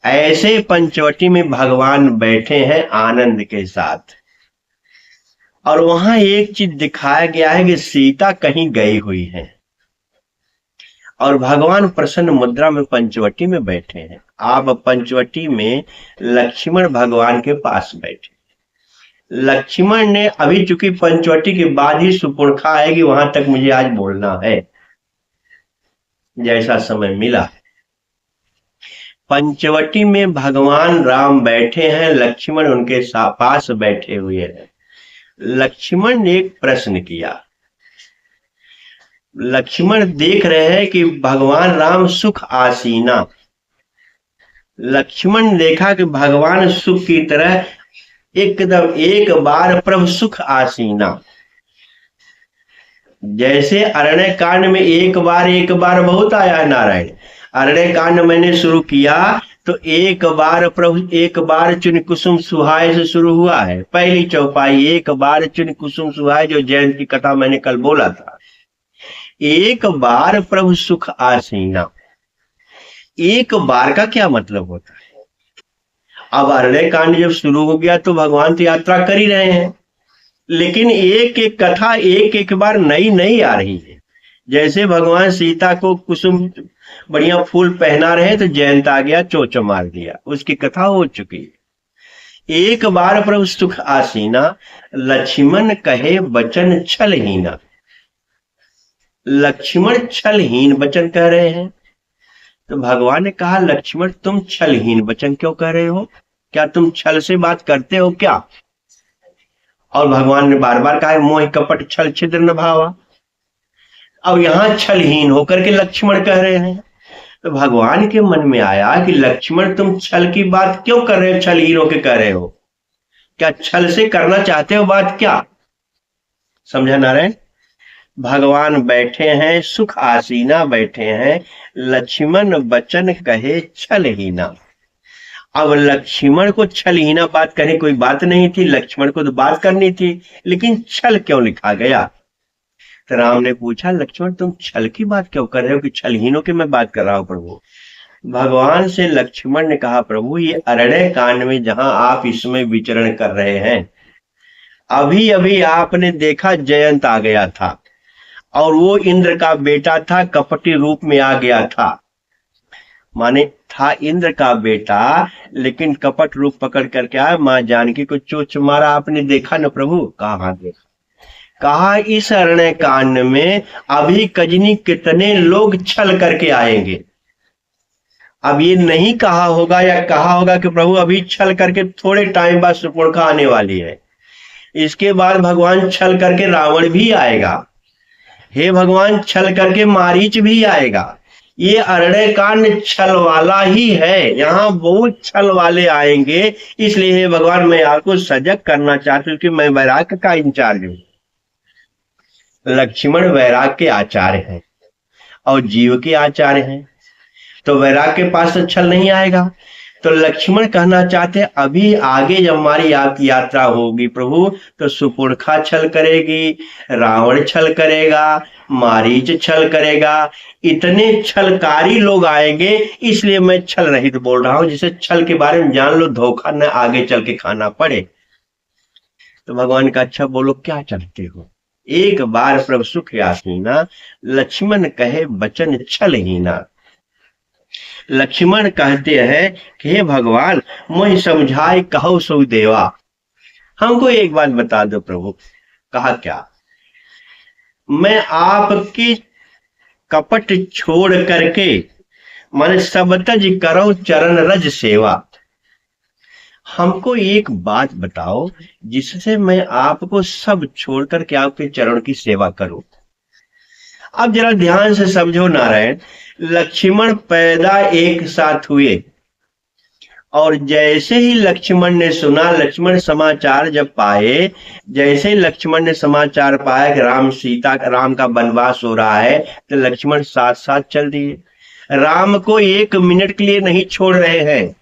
ऐसे पंचवटी में भगवान बैठे हैं आनंद के साथ। और वहां एक चीज दिखाया गया है कि सीता कहीं गई हुई है और भगवान प्रसन्न मुद्रा में पंचवटी में बैठे हैं। आप पंचवटी में लक्ष्मण भगवान के पास बैठे। लक्ष्मण ने अभी चूंकि पंचवटी के बाद ही सुपुर्खा है कि वहां तक मुझे आज बोलना है, जैसा समय मिला। पंचवटी में भगवान राम बैठे हैं, लक्ष्मण उनके पास बैठे हुए हैं। लक्ष्मण ने एक प्रश्न किया। लक्ष्मण देख रहे हैं कि भगवान राम सुख आसीना। लक्ष्मण देखा कि भगवान सुख की तरह एकदम एक बार प्रभु सुख आसीना। जैसे अरण्य कांड में एक बार बहुत आया नारायण। अरण्य कांड मैंने शुरू किया तो एक बार प्रभु एक बार चुन कुसुम सुहाय से शुरू हुआ है। पहली चौपाई एक बार चुन कुसुम सुहाय, जो जयंत की कथा मैंने कल बोला था। एक बार प्रभु सुख आसीना, एक बार का क्या मतलब होता है? अब अरण्य कांड जब शुरू हो गया तो भगवान तो यात्रा कर ही रहे हैं, लेकिन एक एक कथा एक एक बार नई नई आ रही है। जैसे भगवान सीता को कुसुम बढ़िया फूल पहना रहे तो जयंत आ गया, चोच मार दिया, उसकी कथा हो चुकी है। एक बार प्रभु सुख आसीना, लक्ष्मण कहे बचन छलहीना। लक्ष्मण छलहीन वचन कह रहे हैं। तो भगवान ने कहा लक्ष्मण तुम छलहीन वचन क्यों कह रहे हो? क्या तुम छल से बात करते हो क्या? और भगवान ने बार बार कहा मोह कपट छल छिद्र न भावा। अब यहां छलहीन होकर के लक्ष्मण कह रहे हैं। तो भगवान के मन में आया कि लक्ष्मण तुम छल की बात क्यों कर रहे हो, छलहीन होकर कह रहे हो? क्या छल से करना चाहते हो बात क्या? समझा नारायण? भगवान बैठे हैं, सुख आसीना बैठे हैं, लक्ष्मण वचन कहे छलहीना। अब लक्ष्मण को छलहीना बात करने कोई बात नहीं थी, लक्ष्मण को तो बात करनी थी, लेकिन छल क्यों लिखा गया? तो राम ने पूछा लक्ष्मण तुम छल की बात क्यों कर रहे हो कि छलहीनों की मैं बात कर रहा हूं प्रभु? भगवान से लक्ष्मण ने कहा प्रभु ये अरण्य कांड में जहां आप इसमें विचरण कर रहे हैं, अभी अभी आपने देखा जयंत आ गया था और वो इंद्र का बेटा था, कपटी रूप में आ गया था। माने था इंद्र का बेटा लेकिन कपट रूप पकड़ करके आया, मां जानकी को चोच मारा। आपने देखा न प्रभु? कहा देखा। कहा इस अरण्य कांड में अभी कजनी कितने लोग छल करके आएंगे। अब ये नहीं कहा होगा या कहा होगा कि प्रभु अभी छल करके थोड़े टाइम बाद सुपुर्खा आने वाली है, इसके बाद भगवान छल करके रावण भी आएगा, हे भगवान छल करके मारीच भी आएगा। ये अरण्य कांड छल वाला ही है, यहाँ बहुत छल वाले आएंगे। इसलिए हे भगवान मैं आपको सजग करना चाहती हूँ कि मैं वैराग्य का इंचार्ज हूं। लक्ष्मण वैराग्य के आचार्य हैं और जीव के आचार्य हैं, तो वैराग्य के पास तो छल नहीं आएगा। तो लक्ष्मण कहना चाहते हैं अभी आगे जब हमारी यात्रा होगी प्रभु तो सुपुर्खा छल करेगी, रावण छल करेगा, मारीच छल करेगा, इतने छलकारी लोग आएंगे। इसलिए मैं छल रहित बोल रहा हूं, जिसे छल के बारे में जान लो, धोखा न आगे चल के खाना पड़े। तो भगवान का अच्छा बोलो क्या चाहते हो? एक बार प्रभु सुख आसीना, लक्ष्मण कहे बचन छलहीना। लक्ष्मण कहते हैं कि हे भगवान मुझे समझाए कहो सो देवा। हमको एक बात बता दो प्रभु। कहा क्या? मैं आपकी कपट छोड़ करके मन सब तज करो चरण रज सेवा। हमको एक बात बताओ जिससे मैं आपको सब छोड़ करके आपके चरण की सेवा करूं। अब जरा ध्यान से समझो नारायण, लक्ष्मण पैदा एक साथ हुए और जैसे ही लक्ष्मण ने सुना, लक्ष्मण समाचार जब पाए, जैसे ही लक्ष्मण ने समाचार पाया कि राम का वनवास हो रहा है, तो लक्ष्मण साथ साथ चल दिए। राम को 1 मिनट के लिए नहीं छोड़ रहे हैं।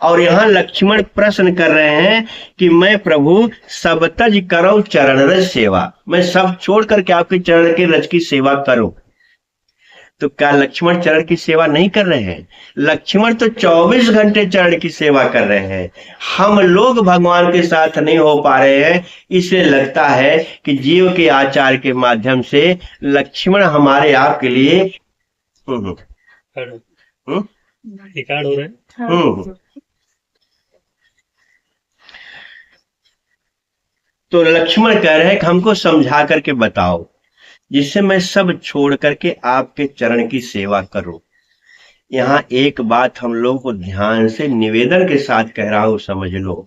और यहाँ लक्ष्मण प्रश्न कर रहे हैं कि मैं प्रभु सब तज करो चरण रज सेवा, मैं सब छोड़ करके आपके चरण के रज की सेवा करूं। तो क्या लक्ष्मण चरण की सेवा नहीं कर रहे हैं? लक्ष्मण तो 24 घंटे चरण की सेवा कर रहे हैं। हम लोग भगवान के साथ नहीं हो पा रहे हैं, इसलिए लगता है कि जीव के आचार के माध्यम से लक्ष्मण हमारे आपके लिए रिकॉर्ड हो रहा है। तो लक्ष्मण कह रहे हैं कि हमको समझा करके बताओ, जिससे मैं सब छोड़ करके आपके चरण की सेवा करूं। यहाँ एक बात हम लोगों को ध्यान से निवेदन के साथ कह रहा हूं, समझ लो।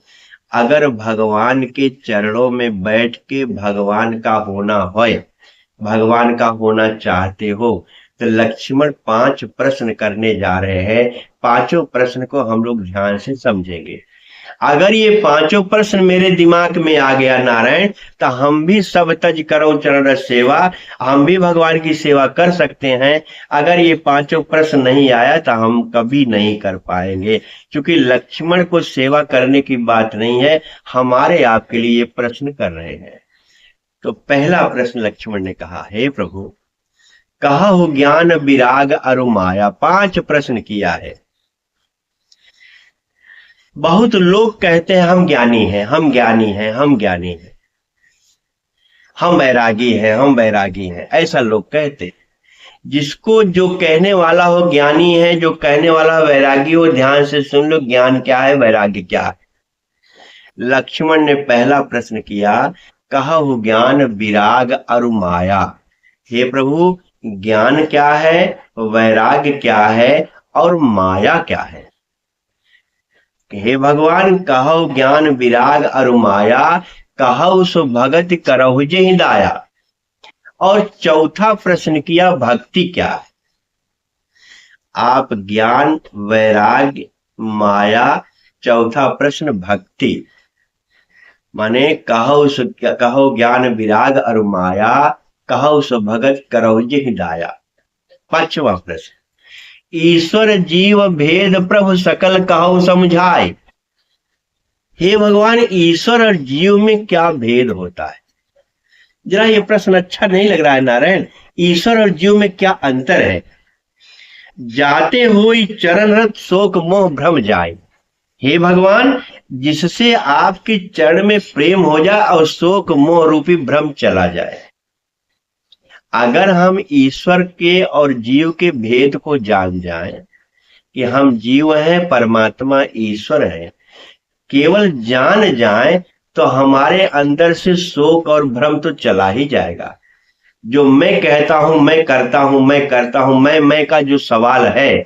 अगर भगवान के चरणों में बैठ के भगवान का होना है, भगवान का होना चाहते हो, तो लक्ष्मण 5 प्रश्न करने जा रहे हैं। 5 प्रश्न को हम लोग ध्यान से समझेंगे। अगर ये 5 प्रश्न मेरे दिमाग में आ गया नारायण, तो हम भी सब तज करो चरण रज सेवा, हम भी भगवान की सेवा कर सकते हैं। अगर ये 5 प्रश्न नहीं आया तो हम कभी नहीं कर पाएंगे, क्योंकि लक्ष्मण को सेवा करने की बात नहीं है, हमारे आपके लिए ये प्रश्न कर रहे हैं। तो पहला प्रश्न लक्ष्मण ने कहा, हे प्रभु कहा हो ज्ञान विराग अरु माया। 5 प्रश्न किया है। बहुत लोग कहते हैं हम ज्ञानी हैं, हम ज्ञानी हैं, हम ज्ञानी हैं, हम वैरागी हैं, हम वैरागी हैं, ऐसा लोग कहते हैं। जिसको जो कहने वाला हो ज्ञानी है, जो कहने वाला वैरागी हो, ध्यान से सुन लो, ज्ञान क्या है, वैराग्य क्या है। लक्ष्मण ने पहला प्रश्न किया, कहा हो ज्ञान विराग अरु माया। हे प्रभु ज्ञान क्या है, वैराग्य क्या है और माया क्या है? हे भगवान कहो ज्ञान विराग अरु माया, कहो सो भगत करहु जेहि दाया। और चौथा प्रश्न किया, भक्ति क्या है? आप ज्ञान वैराग्य माया, चौथा प्रश्न भक्ति, माने कहो ज्ञान विराग अरु माया, कहो सो भगत करहु जेहि दाया। 5वां प्रश्न, ईश्वर जीव भेद प्रभु सकल कहो समझाए। हे भगवान ईश्वर और जीव में क्या भेद होता है? जरा ये प्रश्न अच्छा नहीं लग रहा है नारायण। ईश्वर और जीव में क्या अंतर है? जाते हुए चरण रत शोक मोह भ्रम जाए। हे भगवान जिससे आपके चरण में प्रेम हो जाए और शोक मोह रूपी भ्रम चला जाए। अगर हम ईश्वर के और जीव के भेद को जान जाएं कि हम जीव हैं, परमात्मा ईश्वर है, केवल जान जाएं तो हमारे अंदर से शोक और भ्रम तो चला ही जाएगा। जो मैं कहता हूं, मैं करता हूं, मैं करता हूं, मैं का जो सवाल है,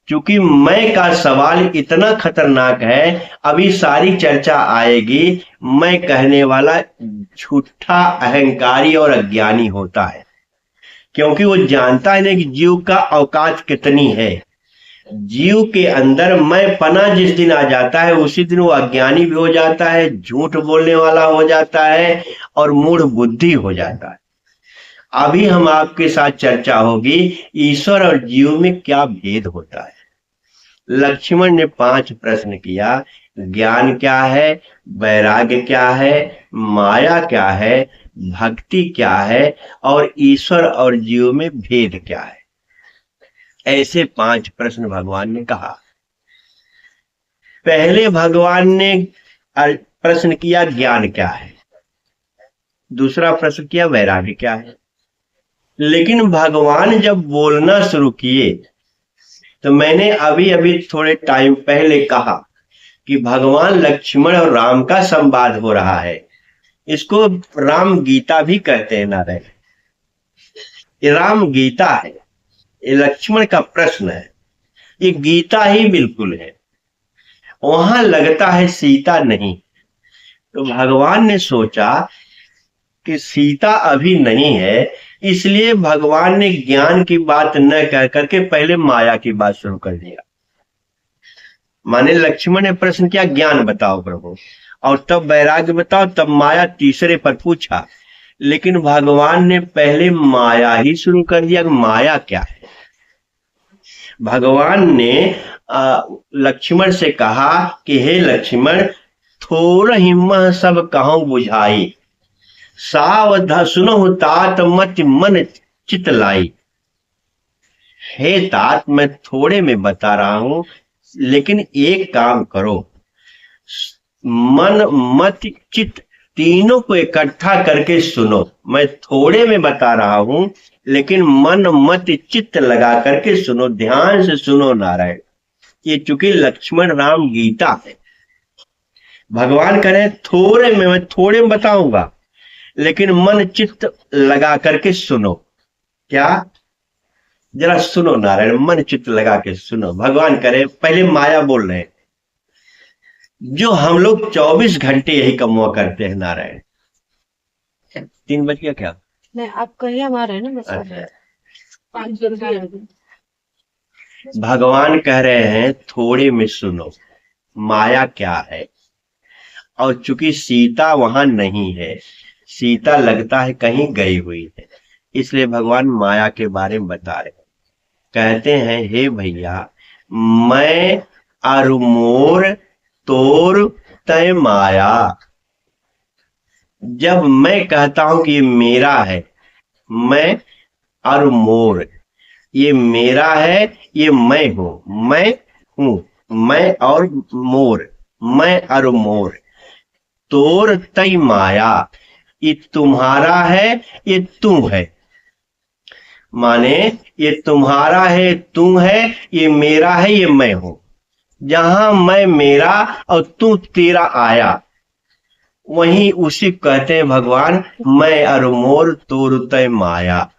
क्योंकि मैं का सवाल इतना खतरनाक है, अभी सारी चर्चा आएगी। मैं कहने वाला झूठा अहंकारी और अज्ञानी होता है, क्योंकि वो जानता है ना कि जीव का औकात कितनी है। जीव के अंदर मैं पना जिस दिन आ जाता है, उसी दिन वो अज्ञानी भी हो जाता है, झूठ बोलने वाला हो जाता है और मूढ़ बुद्धि हो जाता है। अभी हम आपके साथ चर्चा होगी ईश्वर और जीव में क्या भेद होता है। लक्ष्मण ने 5 प्रश्न किया, ज्ञान क्या है, वैराग्य क्या है, माया क्या है, भक्ति क्या है और ईश्वर और जीव में भेद क्या है। ऐसे 5 प्रश्न भगवान ने कहा। पहले भगवान ने प्रश्न किया ज्ञान क्या है, दूसरा प्रश्न किया वैराग्य क्या है। लेकिन भगवान जब बोलना शुरू किए तो मैंने अभी अभी थोड़े टाइम पहले कहा कि भगवान लक्ष्मण और राम का संवाद हो रहा है। इसको राम गीता भी कहते हैं नारायण। ये राम गीता है, ये लक्ष्मण का प्रश्न है, ये गीता ही बिल्कुल है। वहां लगता है सीता नहीं, तो भगवान ने सोचा कि सीता अभी नहीं है, इसलिए भगवान ने ज्ञान की बात न कह करके पहले माया की बात शुरू कर दिया। माने लक्ष्मण ने प्रश्न किया ज्ञान बताओ प्रभु, और तब वैराग्य बताओ, तब माया तीसरे पर पूछा। लेकिन भगवान ने पहले माया ही शुरू कर दिया। माया क्या है? भगवान ने लक्ष्मण से कहा कि हे लक्ष्मण, थोड़ा हिम्मत सब कहूं बुझाई, सावधा सुनो तात मत मन चित लाई। हे तात, मैं थोड़े में बता रहा हूं, लेकिन एक काम करो, मन मत चित तीनों को इकट्ठा करके सुनो। मैं थोड़े में बता रहा हूं, लेकिन मन मत चित्त लगा करके सुनो, ध्यान से सुनो नारायण। ये चूंकि लक्ष्मण राम गीता है, भगवान कह रहे हैं थोड़े में, मैं थोड़े में बताऊंगा, लेकिन मन चित्त लगा करके सुनो। क्या? जरा सुनो नारायण, मन चित्त लगा के सुनो। भगवान करे, पहले माया बोल रहे हैं, जो हम लोग 24 घंटे यही कमुआ करते हैं नारायण। 3 बज गया क्या? नहीं, आप कहिए, हमारे ना बस अच्छा। 5 रुपये। भगवान कह रहे हैं थोड़े में सुनो, माया क्या है। और चूंकि सीता वहां नहीं है, सीता लगता है कहीं गई हुई है, इसलिए भगवान माया के बारे में बता रहे हैं। कहते हैं हे भैया, मैं अरुमोर तोर तय माया। जब मैं कहता हूं कि ये मेरा है, मैं और मोर, ये मेरा है, ये मैं हूं, मैं हूं, मैं और मोर, मैं और मोर। तोर तय माया, ये तुम्हारा है, ये तू है। माने ये तुम्हारा है, तू है, ये मेरा है, ये मैं हूं। जहां मैं मेरा और तू तेरा आया, वहीं उसी कहते हैं भगवान, मैं और मोर तोर तय माया।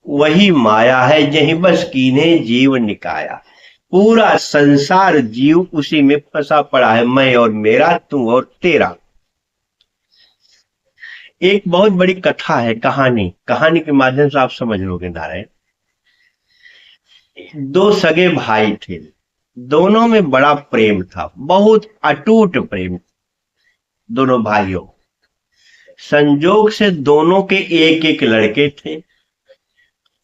वही माया है यही बस कीन्हे जीव निकाया। पूरा संसार जीव उसी में फंसा पड़ा है, मैं और मेरा, तू और तेरा। एक बहुत बड़ी कथा है, कहानी के माध्यम से आप समझ लोगे नारायण। 2 सगे भाई थे, दोनों में बड़ा प्रेम था, बहुत अटूट प्रेम। दोनों भाइयों, संजोग से दोनों के एक एक लड़के थे।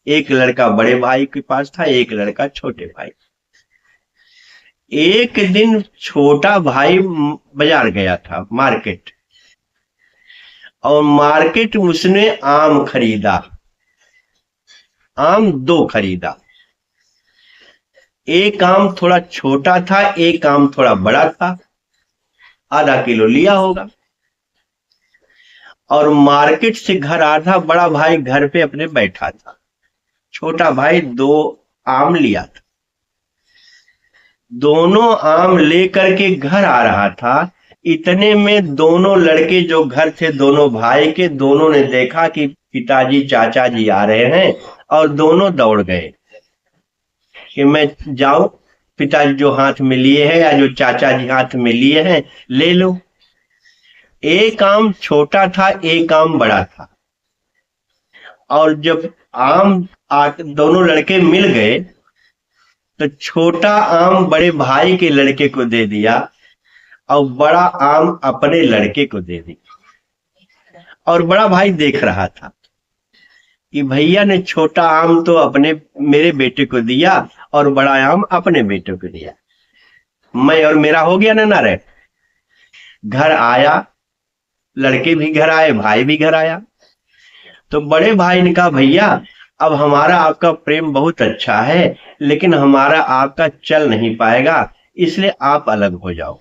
एक लड़का बड़े भाई के पास था, एक लड़का छोटे भाई। एक दिन छोटा भाई बाजार गया था, मार्केट, और मार्केट में उसने आम खरीदा। आम 2 खरीदा, एक आम थोड़ा छोटा था, एक आम थोड़ा बड़ा था, आधा किलो लिया होगा। और मार्केट से घर आ था, बड़ा भाई घर पे अपने बैठा था, छोटा भाई 2 आम लिया था। दोनों आम लेकर के घर आ रहा था। इतने में दोनों लड़के जो घर थे, दोनों भाई के, दोनों ने देखा कि पिताजी चाचा जी आ रहे हैं, और दोनों दौड़ गए कि मैं जाऊं, पिताजी जो हाथ में लिए हैं या जो चाचा जी हाथ में लिए हैं ले लो। एक आम छोटा था, एक आम बड़ा था। और जब आम दोनों लड़के मिल गए तो छोटा आम बड़े भाई के लड़के को दे दिया और बड़ा आम अपने लड़के को दे दिया। और बड़ा भाई देख रहा था कि भैया ने छोटा आम तो अपने मेरे बेटे को दिया और बड़ा आम अपने बेटे को दिया, मैं और मेरा हो गया ना नारायण। घर आया, लड़के भी घर आए, भाई भी घर आया। तो बड़े भाई ने कहा भैया, अब हमारा आपका प्रेम बहुत अच्छा है, लेकिन हमारा आपका चल नहीं पाएगा, इसलिए आप अलग हो जाओ।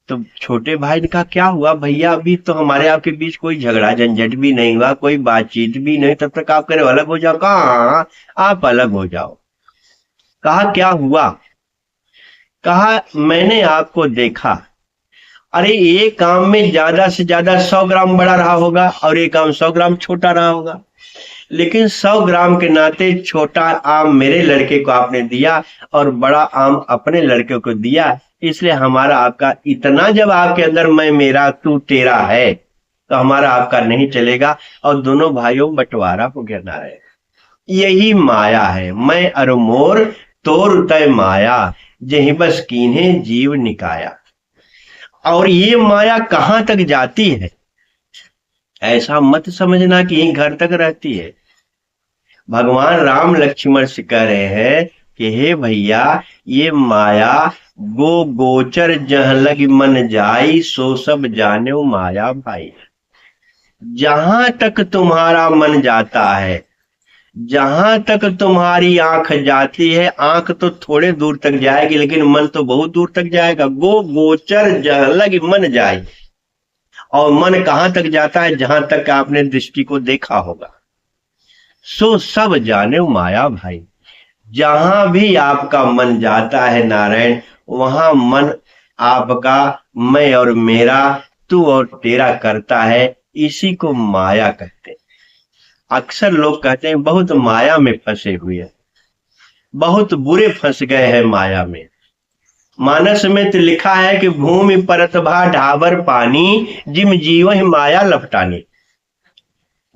तो छोटे भाई ने कहा क्या हुआ भैया, अभी तो हमारे आपके बीच कोई झगड़ा झंझट भी नहीं हुआ, कोई बातचीत भी नहीं, तब तक आप कह रहे अलग हो जाओ। कहा आप अलग हो जाओ। कहा क्या हुआ? कहा मैंने आपको देखा, अरे एक काम में ज्यादा से ज्यादा 100 ग्राम बड़ा रहा होगा और एक आम 100 ग्राम छोटा रहा होगा, लेकिन 100 ग्राम के नाते छोटा आम मेरे लड़के को आपने दिया और बड़ा आम अपने लड़के को दिया, इसलिए हमारा आपका इतना, जब आपके अंदर मैं मेरा तू तेरा है तो हमारा आपका नहीं चलेगा। और दोनों भाइयों बंटवारा हो गया नारायण। यही माया है, मैं और मोर तोर तय माया, यही बस कीन्हे जीव निकाया। और ये माया कहां तक जाती है, ऐसा मत समझना कि यही घर तक रहती है। भगवान राम लक्ष्मण से कह रहे हैं कि हे भैया, ये माया गो गोचर जह लग मन जाई, सो सब जाने माया भाई। जहां तक तुम्हारा मन जाता है, जहां तक तुम्हारी आंख जाती है, आंख तो थोड़े दूर तक जाएगी लेकिन मन तो बहुत दूर तक जाएगा। गो गोचर जह लग मन जाए, और मन कहां तक जाता है? जहां तक आपने दृष्टि को देखा होगा। सो सब जाने माया भाई। जहां भी आपका मन जाता है नारायण, वहां मन आपका मैं और मेरा, तू और तेरा करता है। इसी को माया कहते हैं। अक्सर लोग कहते हैं बहुत माया में फंसे हुए हैं, बहुत बुरे फंस गए हैं माया में। मानस में तो लिखा है कि भूमि परत भा ढाबर पानी, जिम जीव माया लपटानी।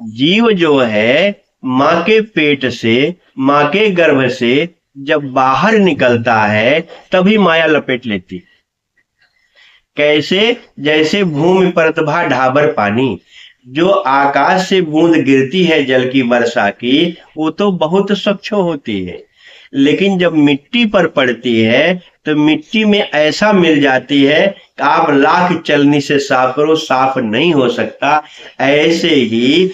जीव जो है माँ के पेट से, माँ के गर्भ से जब बाहर निकलता है तभी माया लपेट लेती। कैसे? जैसे भूमि परत भा ढाबर पानी, जो आकाश से बूंद गिरती है जल की वर्षा की, वो तो बहुत स्वच्छ होती है, लेकिन जब मिट्टी पर पड़ती है तो मिट्टी में ऐसा मिल जाती है कि आप लाख चलनी से साफ करो, साफ नहीं हो सकता। ऐसे ही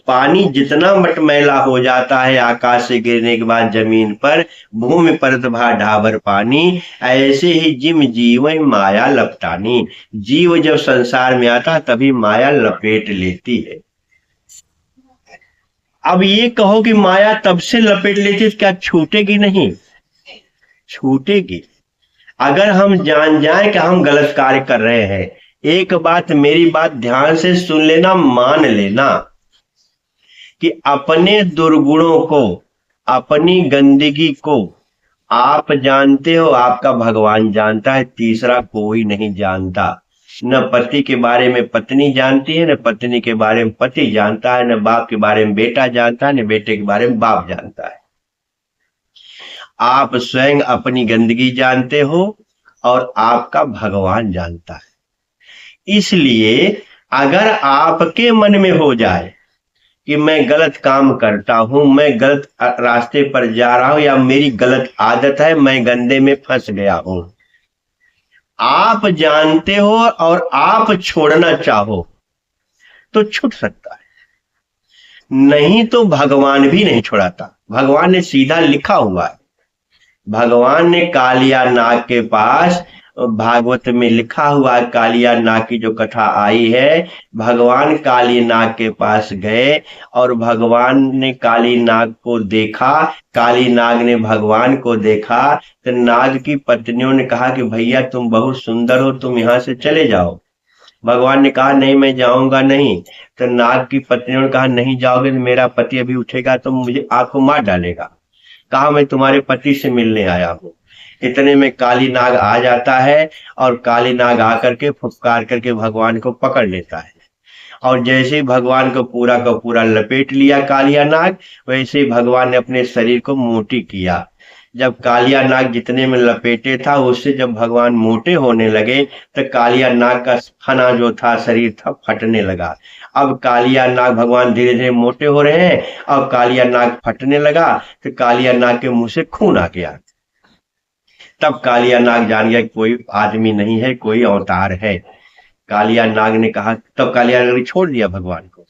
पानी जितना मटमैला हो जाता है आकाश से गिरने के बाद जमीन पर, भूमि परत भा ढाबर पानी, ऐसे ही जिम जीव माया लपटानी। जीव जब संसार में आता तभी माया लपेट लेती है। अब ये कहो कि माया तब से लपेट लेती, क्या छूटेगी? नहीं छूटेगी। अगर हम जान जाए कि हम गलत कार्य कर रहे हैं, एक बात, मेरी बात ध्यान से सुन लेना, मान लेना कि अपने दुर्गुणों को, अपनी गंदगी को आप जानते हो, आपका भगवान जानता है, तीसरा कोई नहीं जानता। न पति के बारे में पत्नी जानती है, न पत्नी के बारे में पति जानता है, न बाप के बारे में बेटा जानता है, न बेटे के बारे में बाप जानता है। आप स्वयं अपनी गंदगी जानते हो और आपका भगवान जानता है। इसलिए अगर आपके मन में हो जाए कि मैं गलत काम करता हूं, मैं गलत रास्ते पर जा रहा हूं, या मेरी गलत आदत है, मैं गंदे में फंस गया हूं, आप जानते हो और आप छोड़ना चाहो तो छूट सकता है, नहीं तो भगवान भी नहीं छुड़ाता। भगवान ने सीधा लिखा हुआ है। भगवान ने कालिया नाग के पास, भागवत में लिखा हुआ है, कालिया नाग की जो कथा आई है, भगवान काली नाग के पास गए और भगवान ने काली नाग को देखा, काली नाग ने भगवान को देखा, तो नाग की पत्नियों ने कहा कि भैया तुम बहुत सुंदर हो, तुम यहाँ से चले जाओ। भगवान ने कहा नहीं, मैं जाऊंगा नहीं। तो नाग की पत्नियों ने कहा नहीं जाओगे तो मेरा पति अभी उठेगा तो मुझे आपको मार डालेगा। कहा मैं तुम्हारे पति से मिलने आया हूँ। इतने में काली नाग आ जाता है और काली नाग आकर के फुफकार करके भगवान को पकड़ लेता है, और जैसे ही भगवान को पूरा का पूरा लपेट लिया कालिया नाग, वैसे ही भगवान ने अपने शरीर को मोटी किया। जब कालिया नाग जितने में लपेटे था, उससे जब भगवान मोटे होने लगे तो कालिया नाग का फना जो था, शरीर था, फटने लगा। अब कालिया नाग, भगवान धीरे धीरे मोटे हो रहे हैं और कालिया नाग फटने लगा, तो कालिया नाग के मुंह से खून आ गया। तब कालिया नाग जान गया कोई आदमी नहीं है, कोई अवतार है। कालिया नाग ने कहा, तब कालिया नाग ने छोड़ दिया भगवान को।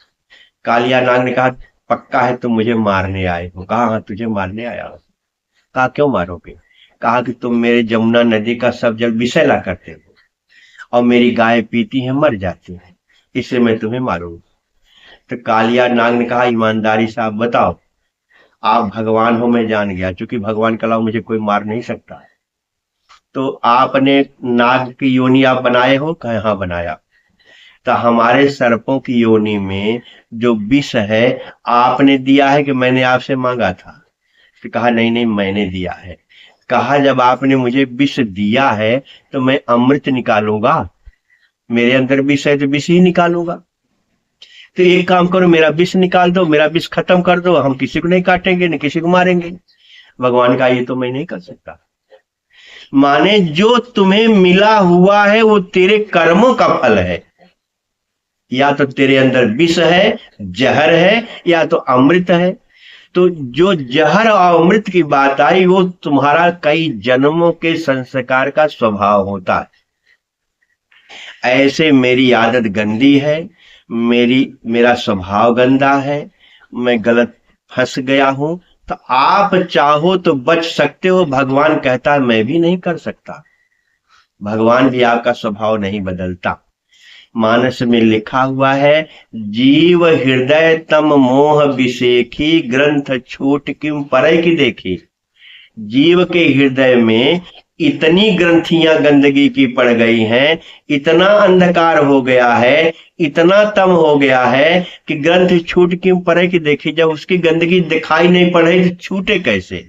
कालिया नाग ने कहा पक्का है तुम मुझे मारने आए हो? कहा हाँ तुझे मारने आया हूं। कहा क्यों मारोगे? कहा कि तुम मेरे जमुना नदी का सब जल विषैला करते हो और मेरी गाय पीती है मर जाती है, इसलिए मैं तुम्हें मारूंगा। तो कालिया नाग ने कहा ईमानदारी से आप बताओ, आप भगवान हो, मैं जान गया, क्योंकि भगवान के अलावा मुझे कोई मार नहीं सकता। तो आपने नाग की योनि आप बनाए हो? कहे हाँ बनाया। तो हमारे सर्पों की योनि में जो विष है आपने दिया है कि मैंने आपसे मांगा था? तो कहा नहीं नहीं मैंने दिया है। कहा जब आपने मुझे विष दिया है तो मैं अमृत निकालूंगा, मेरे अंदर विष है तो विष ही निकालूंगा। तो एक काम करो, मेरा विष निकाल दो, मेरा विष खत्म कर दो, हम किसी को नहीं काटेंगे न किसी को मारेंगे। भगवान का ये तो मैं नहीं कर सकता। माने जो तुम्हें मिला हुआ है वो तेरे कर्मों का फल है, या तो तेरे अंदर विष है, जहर है, या तो अमृत है। तो जो जहर और अमृत की बात आई वो तुम्हारा कई जन्मों के संस्कार का स्वभाव होता है। ऐसे मेरी आदत गंदी है, मेरा स्वभाव गंदा है, मैं गलत फंस गया हूं, तो आप चाहो तो बच सकते हो। भगवान कहता है मैं भी नहीं कर सकता। भगवान भी आपका स्वभाव नहीं बदलता। मानस में लिखा हुआ है, जीव हृदय तम मोह विसेखी, ग्रंथ छूट क्यों परय की देखी। जीव के हृदय में इतनी ग्रंथियां गंदगी की पड़ गई हैं, इतना अंधकार हो गया है, इतना तम हो गया है कि ग्रंथ छूट क्यों पड़े कि देखी। जब उसकी गंदगी दिखाई नहीं पड़े तो छूटे कैसे।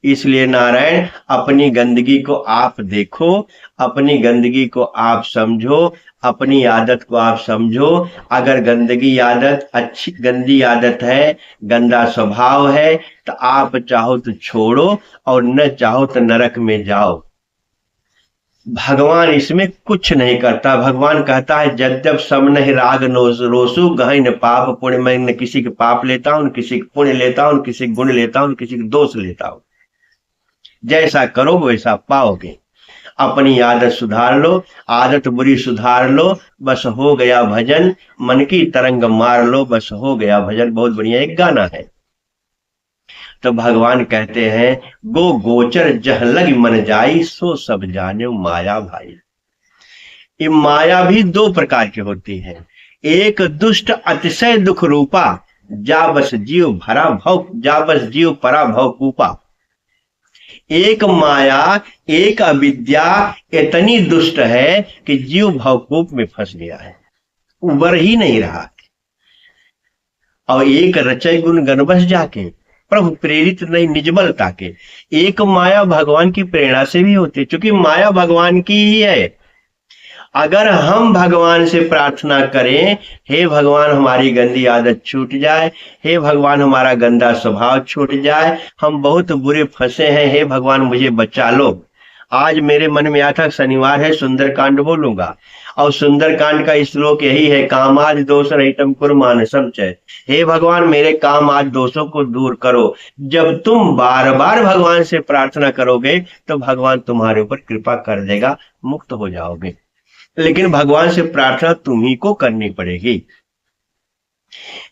इसलिए नारायण, अपनी गंदगी को आप देखो, अपनी गंदगी को आप समझो, अपनी आदत को आप समझो। अगर गंदगी आदत अच्छी गंदी आदत है, गंदा स्वभाव है, तो आप चाहो तो छोड़ो और न चाहो तो नरक में जाओ। भगवान इसमें कुछ नहीं करता। भगवान कहता है, जब जब सब नहीं राग रोसु गहन न पाप पुण्य। मैं न किसी के पाप लेता हूं, न किसी के पुण्य लेता हूं, न किसी के गुण लेता हूं, न किसी के दोष लेता हूं। जैसा करो वैसा पाओगे। अपनी आदत सुधार लो, आदत बुरी सुधार लो, बस हो गया भजन। मन की तरंग मार लो, बस हो गया भजन। बहुत बढ़िया एक गाना है। तो भगवान कहते हैं, गो गोचर जह लग मन जाई, सो सब जाने माया भाई। ये माया भी दो प्रकार की होती है। एक दुष्ट अतिशय दुख रूपा, जा बस जीव भरा भव, जा बस जीव परा भव कूपा। एक माया, एक अविद्या इतनी दुष्ट है कि जीव भवकूप में फंस गया है, उबर ही नहीं रहा है। और एक रचय गुण गणबस जाके, प्रभु प्रेरित नहीं निजबलता के। एक माया भगवान की प्रेरणा से भी होती है, क्योंकि माया भगवान की ही है। अगर हम भगवान से प्रार्थना करें, हे भगवान हमारी गंदी आदत छूट जाए, हे भगवान हमारा गंदा स्वभाव छूट जाए, हम बहुत बुरे फंसे हैं, हे भगवान मुझे बचा लो। आज मेरे मन में आया था, शनिवार है, सुंदरकांड बोलूंगा। और सुंदरकांड का श्लोक यही है, कामादि दोष रहितम कुरु मानसम चै। हे भगवान मेरे काम आदि दोषों को दूर करो। जब तुम बार बार भगवान से प्रार्थना करोगे तो भगवान तुम्हारे ऊपर कृपा कर देगा, मुक्त हो जाओगे। लेकिन भगवान से प्रार्थना तुम्ही को करनी पड़ेगी।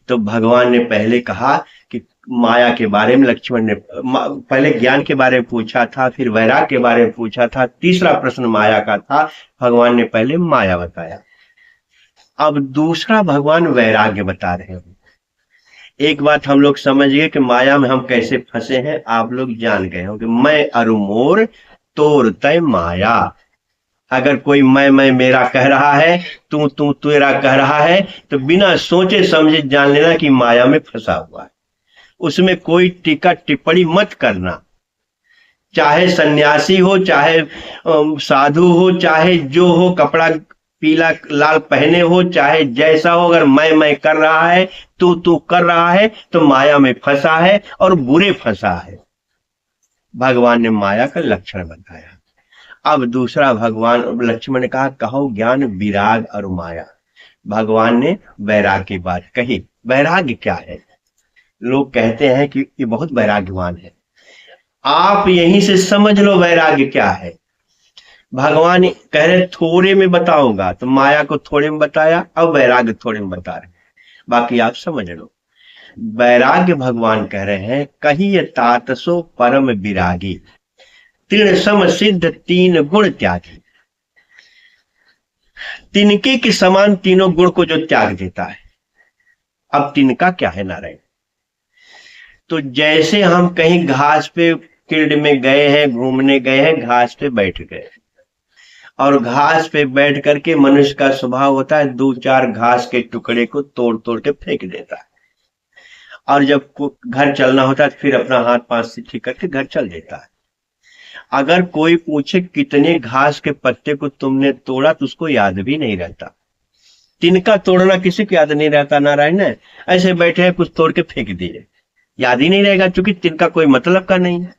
तो भगवान ने पहले कहा कि माया के बारे में, लक्ष्मण ने पहले ज्ञान के बारे में पूछा था, फिर वैराग के बारे में पूछा था, तीसरा प्रश्न माया का था। भगवान ने पहले माया बताया, अब दूसरा भगवान वैराग्य बता रहे हैं। एक बात हम लोग समझ गए कि माया में हम कैसे फंसे हैं, आप लोग जान गए हो कि मैं अरु मोर तोर तय माया। अगर कोई मैं मेरा कह रहा है, तू तेरा कह रहा है, तो बिना सोचे समझे जान लेना कि माया में फंसा हुआ है। उसमें कोई टीका टिप्पणी मत करना। चाहे सन्यासी हो, चाहे साधु हो, चाहे जो हो, कपड़ा पीला लाल पहने हो, चाहे जैसा हो, अगर मैं कर रहा है, तू कर रहा है, तो माया में फंसा है और बुरे फंसा है। भगवान ने माया का लक्षण बताया। अब दूसरा भगवान, लक्ष्मण ने कहा, कहो ज्ञान विराग और माया। भगवान ने वैराग की बात कही। वैराग्य क्या है? लोग कहते हैं कि ये बहुत वैराग्यवान है। आप यहीं से समझ लो वैराग्य क्या है। भगवान कह रहे थोड़े में बताऊंगा, तो माया को थोड़े में बताया, अब वैराग्य थोड़े में बता रहे, बाकी आप समझ लो। वैराग्य भगवान कह रहे हैं, कही तातसो परम विरागी, तीन सम सिद्ध तीन गुण त्यागी। तिनके के समान तीनों गुण को जो त्याग देता है। अब तिनका क्या है नारायण? तो जैसे हम कहीं घास पे फील्ड में गए हैं, घूमने गए हैं, घास पे बैठ गए, और घास पे बैठ करके मनुष्य का स्वभाव होता है दो चार घास के टुकड़े को तोड़ तोड़ के फेंक देता है, और जब घर चलना होता है फिर अपना हाथ पांव से ठीक करके घर चल देता है। अगर कोई पूछे कितने घास के पत्ते को तुमने तोड़ा, तो उसको याद भी नहीं रहता। तिनका तोड़ना किसी को याद नहीं रहता नारायण है। ऐसे बैठे हैं, कुछ तोड़ के फेंक दिए, याद ही नहीं रहेगा, क्योंकि तिनका कोई मतलब का नहीं है।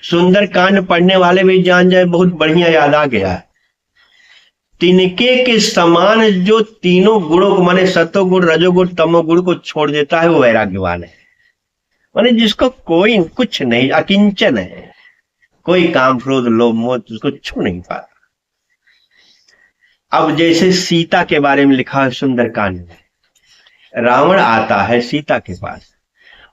सुंदर कांड पढ़ने वाले भी जान जाए, बहुत बढ़िया याद आ गया है। तिनके के समान जो तीनों गुणों को माने सतोगुण रजोगुण तमोगुण को छोड़ देता है वो वैराग्यवान है। माने जिसको कोई कुछ नहीं, अकिंचन है, कोई काम क्रोध लोभ मोह उसको छू नहीं पाता। अब जैसे सीता के बारे में लिखा है सुंदरकांड में, रावण आता है सीता के पास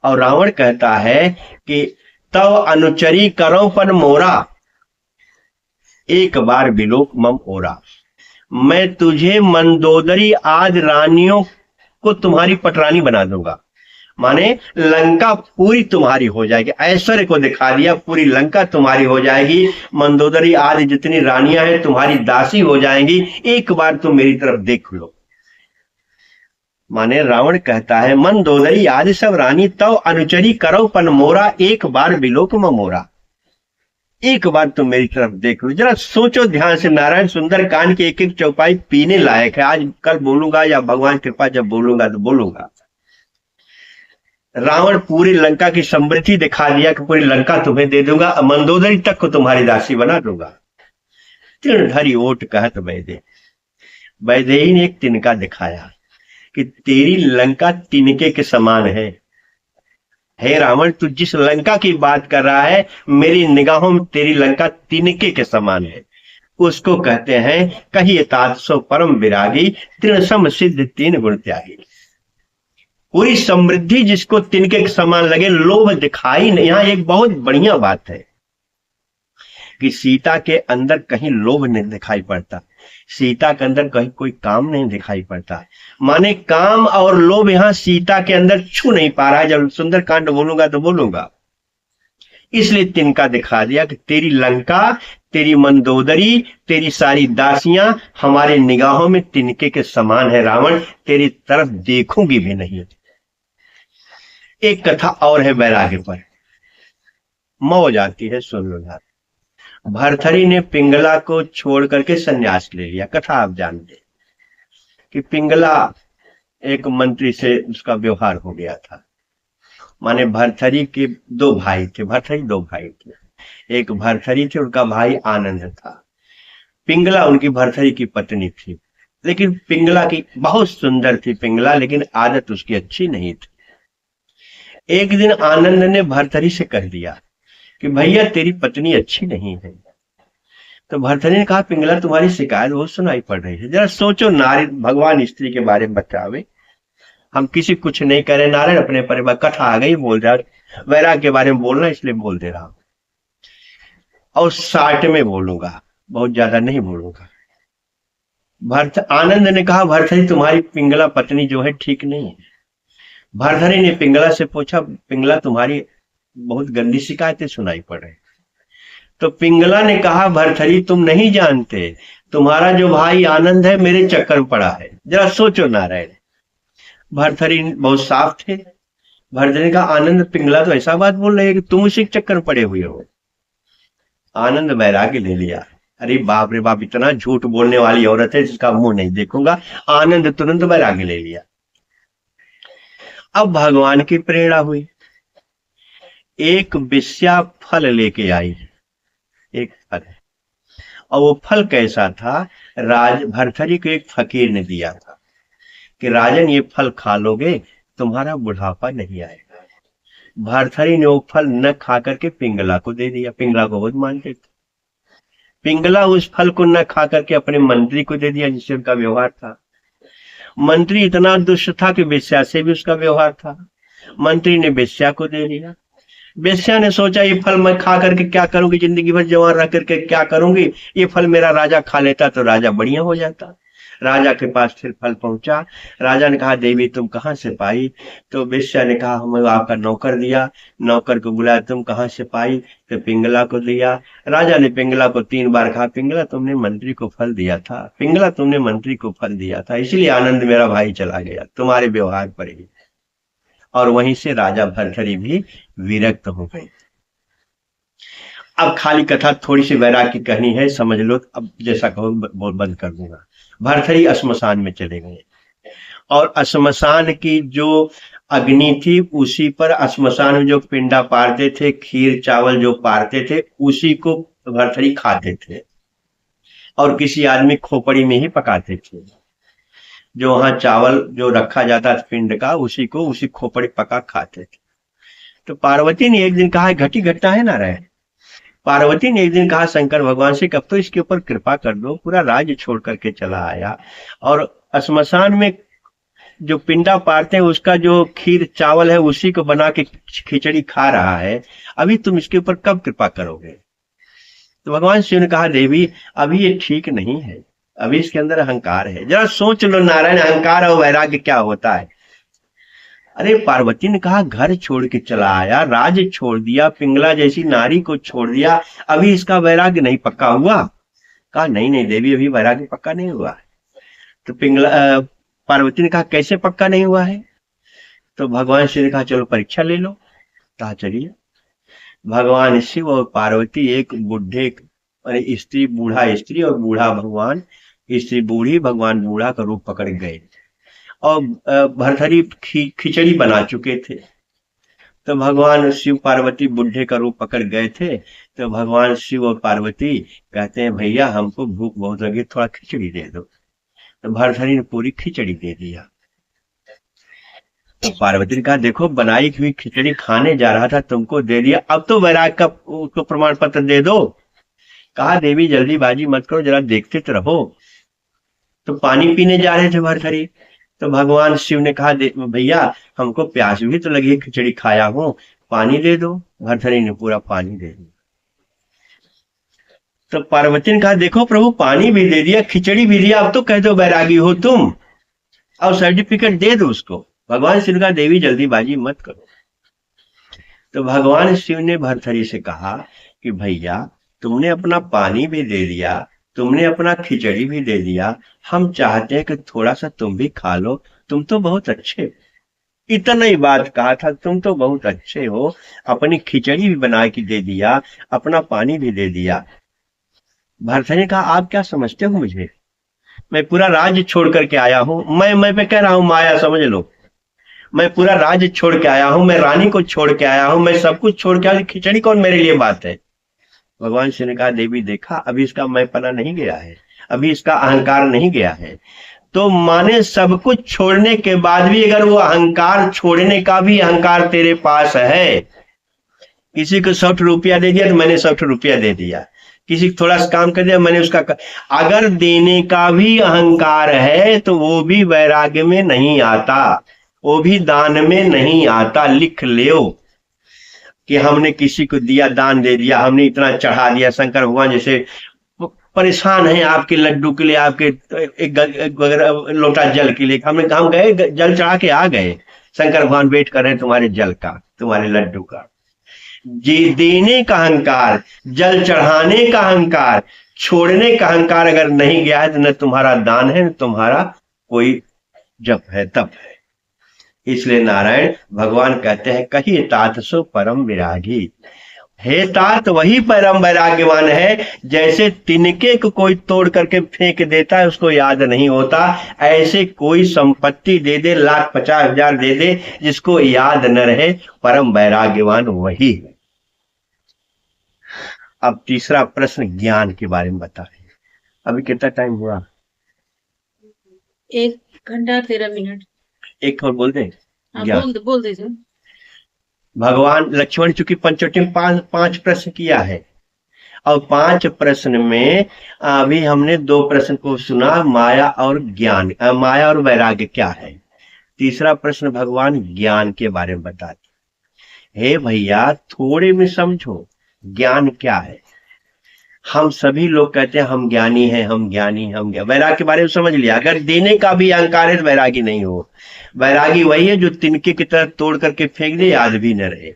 और रावण कहता है कि तव अनुचरी करो पर मोरा, एक बार बिलोक मम ओरा। मैं तुझे मंदोदरी आदि रानियों को तुम्हारी पटरानी बना दूंगा। माने लंका पूरी तुम्हारी हो जाएगी, ऐश्वर्य को दिखा दिया, पूरी लंका तुम्हारी हो जाएगी, मंदोदरी आदि जितनी रानियां हैं तुम्हारी दासी हो जाएंगी, एक बार तुम मेरी तरफ देख लो। माने रावण कहता है मंदोदरी आदि सब रानी तव अनुचरी करो पन मोरा, एक बार बिलोक म मोरा, एक बार तुम मेरी तरफ देख लो। जरा सोचो ध्यान से, नारायण सुंदर कांड की एक एक चौपाई पीने लायक है। आज कल बोलूंगा या भगवान कृपा जब बोलूंगा तो बोलूंगा। रावण पूरी लंका की समृद्धि दिखा दिया कि पूरी लंका तुम्हें दे दूंगा, मंदोदरी तक को तुम्हारी दासी बना दूंगा। तृणधरी ओट कहत वैदे, वैदेही ने एक तिनका दिखाया कि तेरी लंका तिनके के समान है। हे रावण, तू जिस लंका की बात कर रहा है मेरी निगाहों में तेरी लंका तिनके के समान है। उसको कहते हैं कहिए तात सो परम विरागी, तृण सम सिद्ध तीन गुण त्यागी। पूरी समृद्धि जिसको तिनके के समान लगे, लोभ दिखाई नहीं। यहां एक बहुत बढ़िया बात है कि सीता के अंदर कहीं लोभ नहीं दिखाई पड़ता, सीता के अंदर कहीं कोई काम नहीं दिखाई पड़ता। माने काम और लोभ यहां सीता के अंदर छू नहीं पा रहा है। जब सुंदरकांड बोलूंगा तो बोलूंगा, इसलिए तिनका दिखा दिया कि तेरी लंका, तेरी मंदोदरी, तेरी सारी दासियां हमारे निगाहों में तिनके के समान है। रावण, तेरी तरफ देखूंगी भी नहीं। एक कथा और है वैराग्य पर, मौज आती है, सुन लो यार। भरथरी ने पिंगला को छोड़ करके सन्यास ले लिया। कथा आप जानते कि पिंगला एक मंत्री से उसका व्यवहार हो गया था। माने भरथरी के दो भाई थे, भरथरी दो भाई थे, एक भरथरी थे, उनका भाई आनंद था। पिंगला उनकी भरथरी की पत्नी थी, लेकिन पिंगला की बहुत सुंदर थी पिंगला, लेकिन आदत उसकी अच्छी नहीं थी। एक दिन आनंद ने भरथरी से कह दिया कि भैया तेरी पत्नी अच्छी नहीं है। तो भरथरी ने कहा पिंगला तुम्हारी शिकायत बहुत सुनाई पड़ रही है। जरा सोचो, नारी भगवान स्त्री के बारे में बतावे, हम किसी कुछ नहीं करे, नारायण अपने परिवार, कथा आ गई बोल रहा, वैराग्य के बारे में बोलना इसलिए बोल दे रहा हूं, और 60 में बोलूंगा, बहुत ज्यादा नहीं बोलूंगा। आनंद ने कहा भरथरी तुम्हारी पिंगला पत्नी जो है ठीक नहीं है। भरथरी ने पिंगला से पूछा पिंगला तुम्हारी बहुत गंदी शिकायतें सुनाई पड़ रही। तो पिंगला ने कहा भरथरी तुम नहीं जानते, तुम्हारा जो भाई आनंद है मेरे चक्कर में पड़ा है। जरा सोचो नारायण, भरथरी बहुत साफ थे। भरथरी ने कहा आनंद, पिंगला तो ऐसा बात बोल रहे है कि तुम उसी के चक्कर में पड़े हुए हो। आनंद वैराग्य ले लिया, अरे बाप रे बाप, इतना झूठ बोलने वाली औरत है जिसका मुंह नहीं देखूंगा। आनंद तुरंत वैराग्य ले लिया। अब भगवान की प्रेरणा हुई, एक वेश्या फल लेके आई, एक फल, और वो फल कैसा था, भरथरी को एक फकीर ने दिया था कि राजन ये फल खा लोगे तुम्हारा बुढ़ापा नहीं आएगा। भरथरी ने वो फल न खा करके पिंगला को दे दिया। पिंगला को बहुत मानते थे। पिंगला उस फल को न खा करके अपने मंत्री को दे दिया जिससे उनका व्यवहार था। मंत्री इतना दुष्ट था कि वेश्या से भी उसका व्यवहार था। मंत्री ने वेश्या को दे दिया। वेश्या ने सोचा ये फल मैं खा करके क्या करूंगी, जिंदगी भर जवान रह करके क्या करूंगी, ये फल मेरा राजा खा लेता तो राजा बढ़िया हो जाता। राजा के पास फिर फल पहुंचा। राजा ने कहा देवी तुम कहाँ से पाई? तो वेश्या ने कहा हमें आपका नौकर दिया। नौकर को बुलाया, तुम कहाँ से पाई? तो पिंगला को दिया। राजा ने पिंगला को 3 बार कहा पिंगला तुमने मंत्री को फल दिया था, पिंगला तुमने मंत्री को फल दिया था, इसलिए आनंद मेरा भाई चला गया तुम्हारे व्यवहार पर ही। और वहीं से राजा भरथरी भी विरक्त हो गए। अब खाली कथा थोड़ी सी वैराग्य की कहनी है, समझ लो। अब जैसा कहो बंद कर दूंगा। भरथरी श्मशान में चले गए और श्मशान की जो अग्नि थी उसी पर श्मशान में जो पिंडा पारते थे, खीर चावल जो पारते थे उसी को भरथरी खाते थे। और किसी आदमी खोपड़ी में ही पकाते थे। जो वहां चावल जो रखा जाता था पिंड का, उसी खोपड़ी पका खाते थे। तो पार्वती ने एक दिन कहा, घटी घटना है नारायण, पार्वती ने एक दिन कहा शंकर भगवान से, कब तो इसके ऊपर कृपा कर दो, पूरा राज्य छोड़ करके चला आया और श्मशान में जो पिंडा पारते हैं उसका जो खीर चावल है उसी को बना के खिचड़ी खा रहा है, अभी तुम इसके ऊपर कब कृपा करोगे? तो भगवान शिव ने कहा, देवी अभी ये ठीक नहीं है, अभी इसके अंदर अहंकार है, जरा सोच लो नारायण, अहंकार और वैराग्य क्या होता है। अरे पार्वती ने कहा, घर छोड़ के चला आया, राज्य छोड़ दिया, पिंगला जैसी नारी को छोड़ दिया, अभी इसका वैराग्य नहीं पक्का हुआ? कहा नहीं नहीं देवी, अभी वैराग्य पक्का नहीं हुआ। तो पार्वती ने कहा, कैसे पक्का नहीं हुआ है? तो भगवान शिव ने कहा, चलो परीक्षा ले लो। कहा चलिए। भगवान शिव और पार्वती एक बुढ़े स्त्री, बूढ़ा स्त्री और बूढ़ा भगवान, स्त्री बूढ़ी भगवान बूढ़ा का रूप पकड़ गए और भरथरी खिचड़ी बना चुके थे। तो भगवान शिव पार्वती बुढ़े का रूप पकड़ गए थे। तो भगवान शिव और पार्वती कहते हैं, भैया हमको भूख बहुत लगी, थोड़ा खिचड़ी दे दो। तो भरथरी ने पूरी खिचड़ी दे दिया। तो पार्वती ने कहा, देखो बनाई हुई खिचड़ी खाने जा रहा था, तुमको दे दिया, अब तो वैराग का उसको प्रमाण पत्र दे दो। कहा देवी जल्दीबाजी मत करो, जरा देखते तो रहो। तो पानी पीने जा रहे थे भरथरी। तो भगवान शिव ने कहा, भैया हमको प्यास भी तो लगी, खिचड़ी खाया हूं, पानी दे दो। भरथरी ने पूरा पानी दे दिया। तो पार्वती ने कहा, देखो प्रभु पानी भी दे दिया, खिचड़ी भी दिया, अब तो कह दो बैरागी हो तुम, और सर्टिफिकेट दे दो उसको। भगवान शिव ने कहा, देवी जल्दीबाजी मत करो। तो भगवान शिव ने भरथरी से कहा कि भैया तुमने अपना पानी भी दे दिया, तुमने अपना खिचड़ी भी दे दिया, हम चाहते हैं कि थोड़ा सा तुम भी खा लो, तुम तो बहुत अच्छे हो। इतना ही बात कहा था, तुम तो बहुत अच्छे हो, अपनी खिचड़ी भी बना के दे दिया, अपना पानी भी दे दिया। भरथरी ने कहा, आप क्या समझते हो मुझे, मैं पूरा राज्य छोड़ करके आया हूं, मैं पे कह रहा हूं माया समझ लो, मैं पूरा राज्य छोड़ के आया हूं, मैं रानी को छोड़ के आया हूं, मैं सब कुछ छोड़ के आया, खिचड़ी कौन मेरे लिए बात है? भगवान शिव ने कहा, देवी देखा अभी इसका मैंपना नहीं गया है, अभी इसका अहंकार नहीं गया है। तो माने सब कुछ छोड़ने के बाद भी अगर वो अहंकार छोड़ने का भी अहंकार तेरे पास है, किसी को 60 रुपया दे दिया तो मैंने 60 रुपया दे दिया, किसी को थोड़ा सा काम कर दिया मैंने उसका अगर देने का भी अहंकार है तो वो भी वैराग्य में नहीं आता, वो भी दान में नहीं आता। लिख लो कि हमने किसी को दिया, दान दे दिया, हमने इतना चढ़ा दिया, शंकर भगवान जैसे परेशान है आपके लड्डू के लिए, आपके एक लोटा जल के लिए, हम गए जल चढ़ा के आ गए, शंकर भगवान वेट कर रहे हैं तुम्हारे जल का, तुम्हारे लड्डू का। जी देने का अहंकार, जल चढ़ाने का अहंकार, छोड़ने का अहंकार अगर नहीं गया है तो न तुम्हारा दान है न तुम्हारा कोई जप है तप है। इसलिए नारायण भगवान कहते हैं, कही तात सो परम विरागी, हे तात वही परम वैराग्यवान है जैसे तिनके को कोई तोड़ करके फेंक देता है उसको याद नहीं होता, ऐसे कोई संपत्ति दे दे, 1,50,000 दे दे, जिसको याद न रहे, परम वैराग्यवान वही है। अब तीसरा प्रश्न ज्ञान के बारे में बता रहे। अभी कितना टाइम हुआ? 1 घंटा 13 मिनट। एक और बोल दे। बोल दीजिए। भगवान लक्ष्मण चूंकि पंचवटी में 5 प्रश्न किया है और 5 प्रश्न में अभी हमने 2 प्रश्न को सुना, माया और ज्ञान, माया और वैराग्य क्या है। तीसरा प्रश्न भगवान ज्ञान के बारे में बताते। हे भैया थोड़े में समझो ज्ञान क्या है। हम सभी लोग कहते हैं हम ज्ञानी हैं, हम ज्ञानी, हम वैराग्य के बारे में समझ लिया, अगर देने का भी अहंकार है तो वैरागी नहीं हो। वैरागी वही है जो तिनके की तरह तोड़ करके फेंक दे, याद भी न रहे,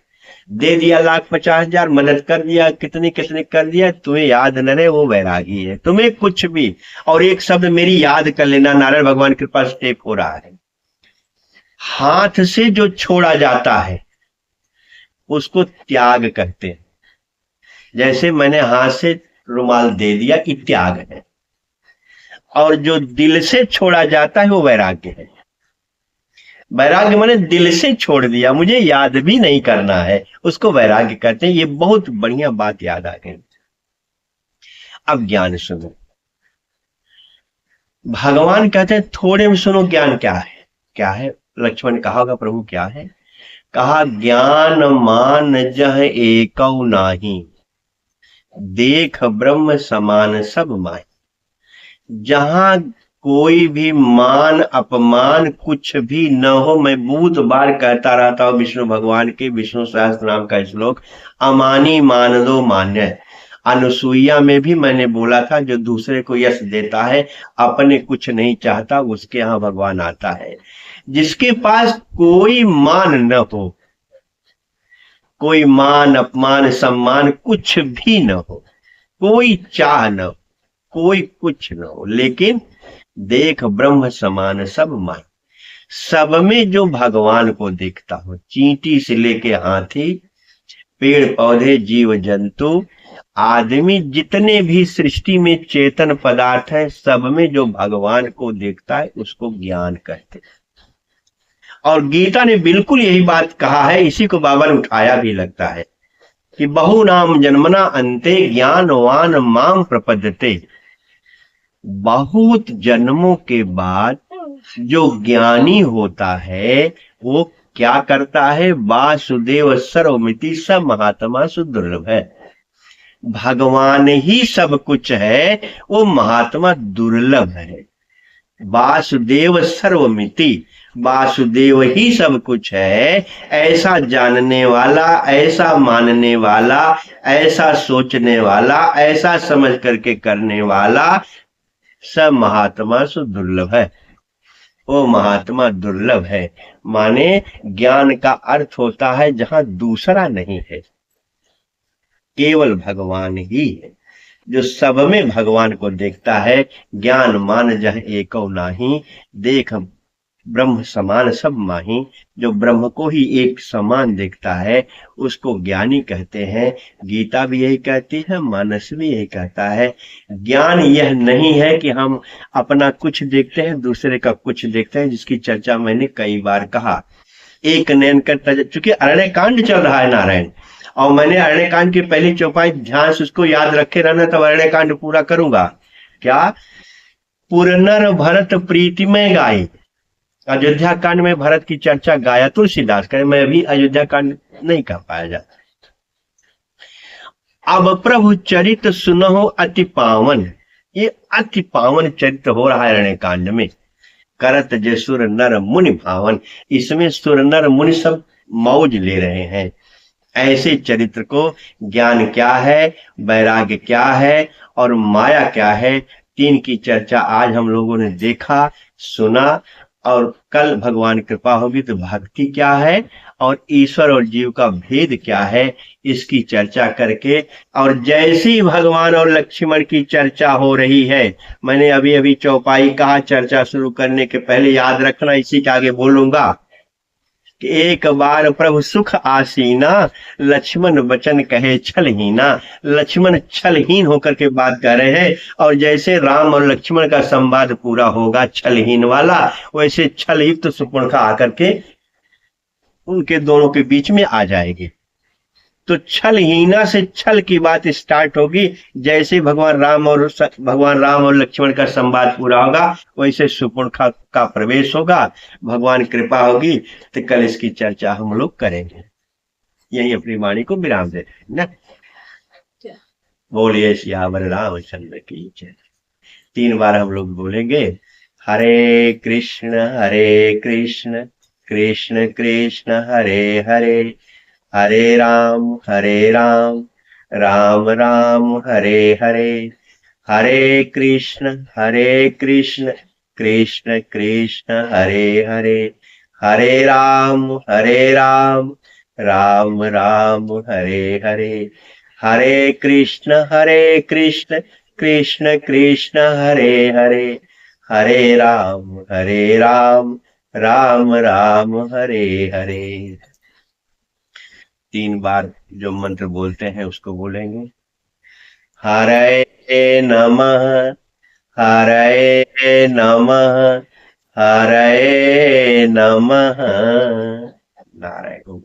दे दिया 1,50,000, मदद कर दिया, कितने कितने कर दिया, तुम्हें याद न रहे, वो वैरागी है। तुम्हें कुछ भी और एक शब्द मेरी याद कर लेना, नारायण भगवान के पास स्टेप हो रहा है, हाथ से जो छोड़ा जाता है उसको त्याग कहते हैं। जैसे मैंने हाथ से रुमाल दे दिया, ये त्याग है, और जो दिल से छोड़ा जाता है वो वैराग्य है। वैराग्य माने दिल से छोड़ दिया, मुझे याद भी नहीं करना है, उसको वैराग्य कहते हैं। ये बहुत बढ़िया बात याद आ गई। अब ज्ञान सुनो। भगवान कहते हैं थोड़े में सुनो ज्ञान क्या है। क्या है? लक्ष्मण ने कहा होगा प्रभु क्या है? कहा ज्ञान मान जह एकौ नाही, देख ब्रह्म समान सब माय। जहां कोई भी मान अपमान कुछ भी न हो। मैं बहुत बार कहता रहता हूं विष्णु भगवान के विष्णु सहस्त्र नाम का श्लोक, अमानी मान दो मान्य। अनुसुईया में भी मैंने बोला था जो दूसरे को यश देता है अपने कुछ नहीं चाहता उसके यहाँ भगवान आता है। जिसके पास कोई मान न हो, कोई मान अपमान सम्मान कुछ भी न हो, कोई चाह न हो, कोई कुछ न हो, लेकिन देख ब्रह्म समान सब माय। सब में जो भगवान को देखता हो, चींटी से लेके हाथी, पेड़ पौधे जीव जंतु, आदमी, जितने भी सृष्टि में चेतन पदार्थ है, सब में जो भगवान को देखता है उसको ज्ञान कहते हैं। और गीता ने बिल्कुल यही बात कहा है। इसी को बाबा ने उठाया भी लगता है कि बहु नाम जन्मना अंते ज्ञानवान माम प्रपद्यते। बहुत जन्मों के बाद जो ज्ञानी होता है वो क्या करता है? वासुदेव सर्वमिति सब महात्मा सुदुर्लभ है। भगवान ही सब कुछ है, वो महात्मा दुर्लभ है। वासुदेव सर्वमिति, वासुदेव ही सब कुछ है, ऐसा जानने वाला, ऐसा मानने वाला, ऐसा सोचने वाला, ऐसा समझ करके करने वाला सब महात्मा से दुर्लभ है। वो महात्मा दुर्लभ है। माने ज्ञान का अर्थ होता है जहां दूसरा नहीं है, केवल भगवान ही है, जो सब में भगवान को देखता है। ज्ञान मान जह एको नाही, देख ब्रह्म समान सब माही। जो ब्रह्म को ही एक समान देखता है उसको ज्ञानी कहते हैं। गीता भी यही कहती है, मानस भी यही कहता है। ज्ञान यह नहीं है कि हम अपना कुछ देखते हैं दूसरे का कुछ देखते हैं, जिसकी चर्चा मैंने कई बार कहा। एक नयन कर, चूंकि अरण्य कांड चल रहा है नारायण, और मैंने अरण्य कांड की पहली चौपाई ध्यान से उसको याद रखे रहना, तब अरण्य कांड पूरा करूंगा। क्या? पुरनर भरत प्रीतिमय गाय। अयोध्या कांड में भरत की चर्चा गाया तुलसीदास करे, मैं भी अयोध्या कांड नहीं कर पाया जाता। अब प्रभु चरित सुनहो अति पावन। ये अति पावन चरित्र हो रहा है अरण्य कांड में। करत जे सुर नर मुनि भावन, इसमें सुर नर मुनि सब मौज ले रहे हैं। ऐसे चरित्र को ज्ञान क्या है, वैराग्य क्या है और माया क्या है, तीन की चर्चा आज हम लोगों ने देखा, सुना। और कल भगवान कृपा होगी तो भक्ति क्या है और ईश्वर और जीव का भेद क्या है, इसकी चर्चा करके। और जैसे ही भगवान और लक्ष्मण की चर्चा हो रही है, मैंने अभी अभी चौपाई कहा, चर्चा शुरू करने के पहले याद रखना, इसी के आगे बोलूंगा कि एक बार प्रभु सुख आसीना, लक्ष्मण वचन कहे छलहीना। लक्ष्मण छलहीन होकर के बात कर रहे हैं, और जैसे राम और लक्ष्मण का संवाद पूरा होगा छलहीन वाला, वैसे छलयुक्त सुपर्णखा आकर के उनके दोनों के बीच में आ जाएगी। तो छलहीना से छल की बात स्टार्ट होगी। जैसे भगवान राम और लक्ष्मण का संवाद पूरा होगा, वैसे सुपर्णखा का प्रवेश होगा। भगवान कृपा होगी तो कल इसकी चर्चा हम लोग करेंगे। यही अपनी वाणी को विराम दे ना। बोलिए सियावर रामचंद्र की जय। 3 बार हम लोग बोलेंगे, हरे कृष्ण कृष्ण कृष्ण हरे हरे, हरे राम राम राम हरे हरे, हरे कृष्ण कृष्ण कृष्ण हरे हरे, हरे राम राम राम हरे हरे, हरे कृष्ण कृष्ण कृष्ण हरे हरे, हरे राम राम राम हरे हरे। 3 बार जो मंत्र बोलते हैं उसको बोलेंगे, हरे नमः हरे नमः हरे नमः। नारायण।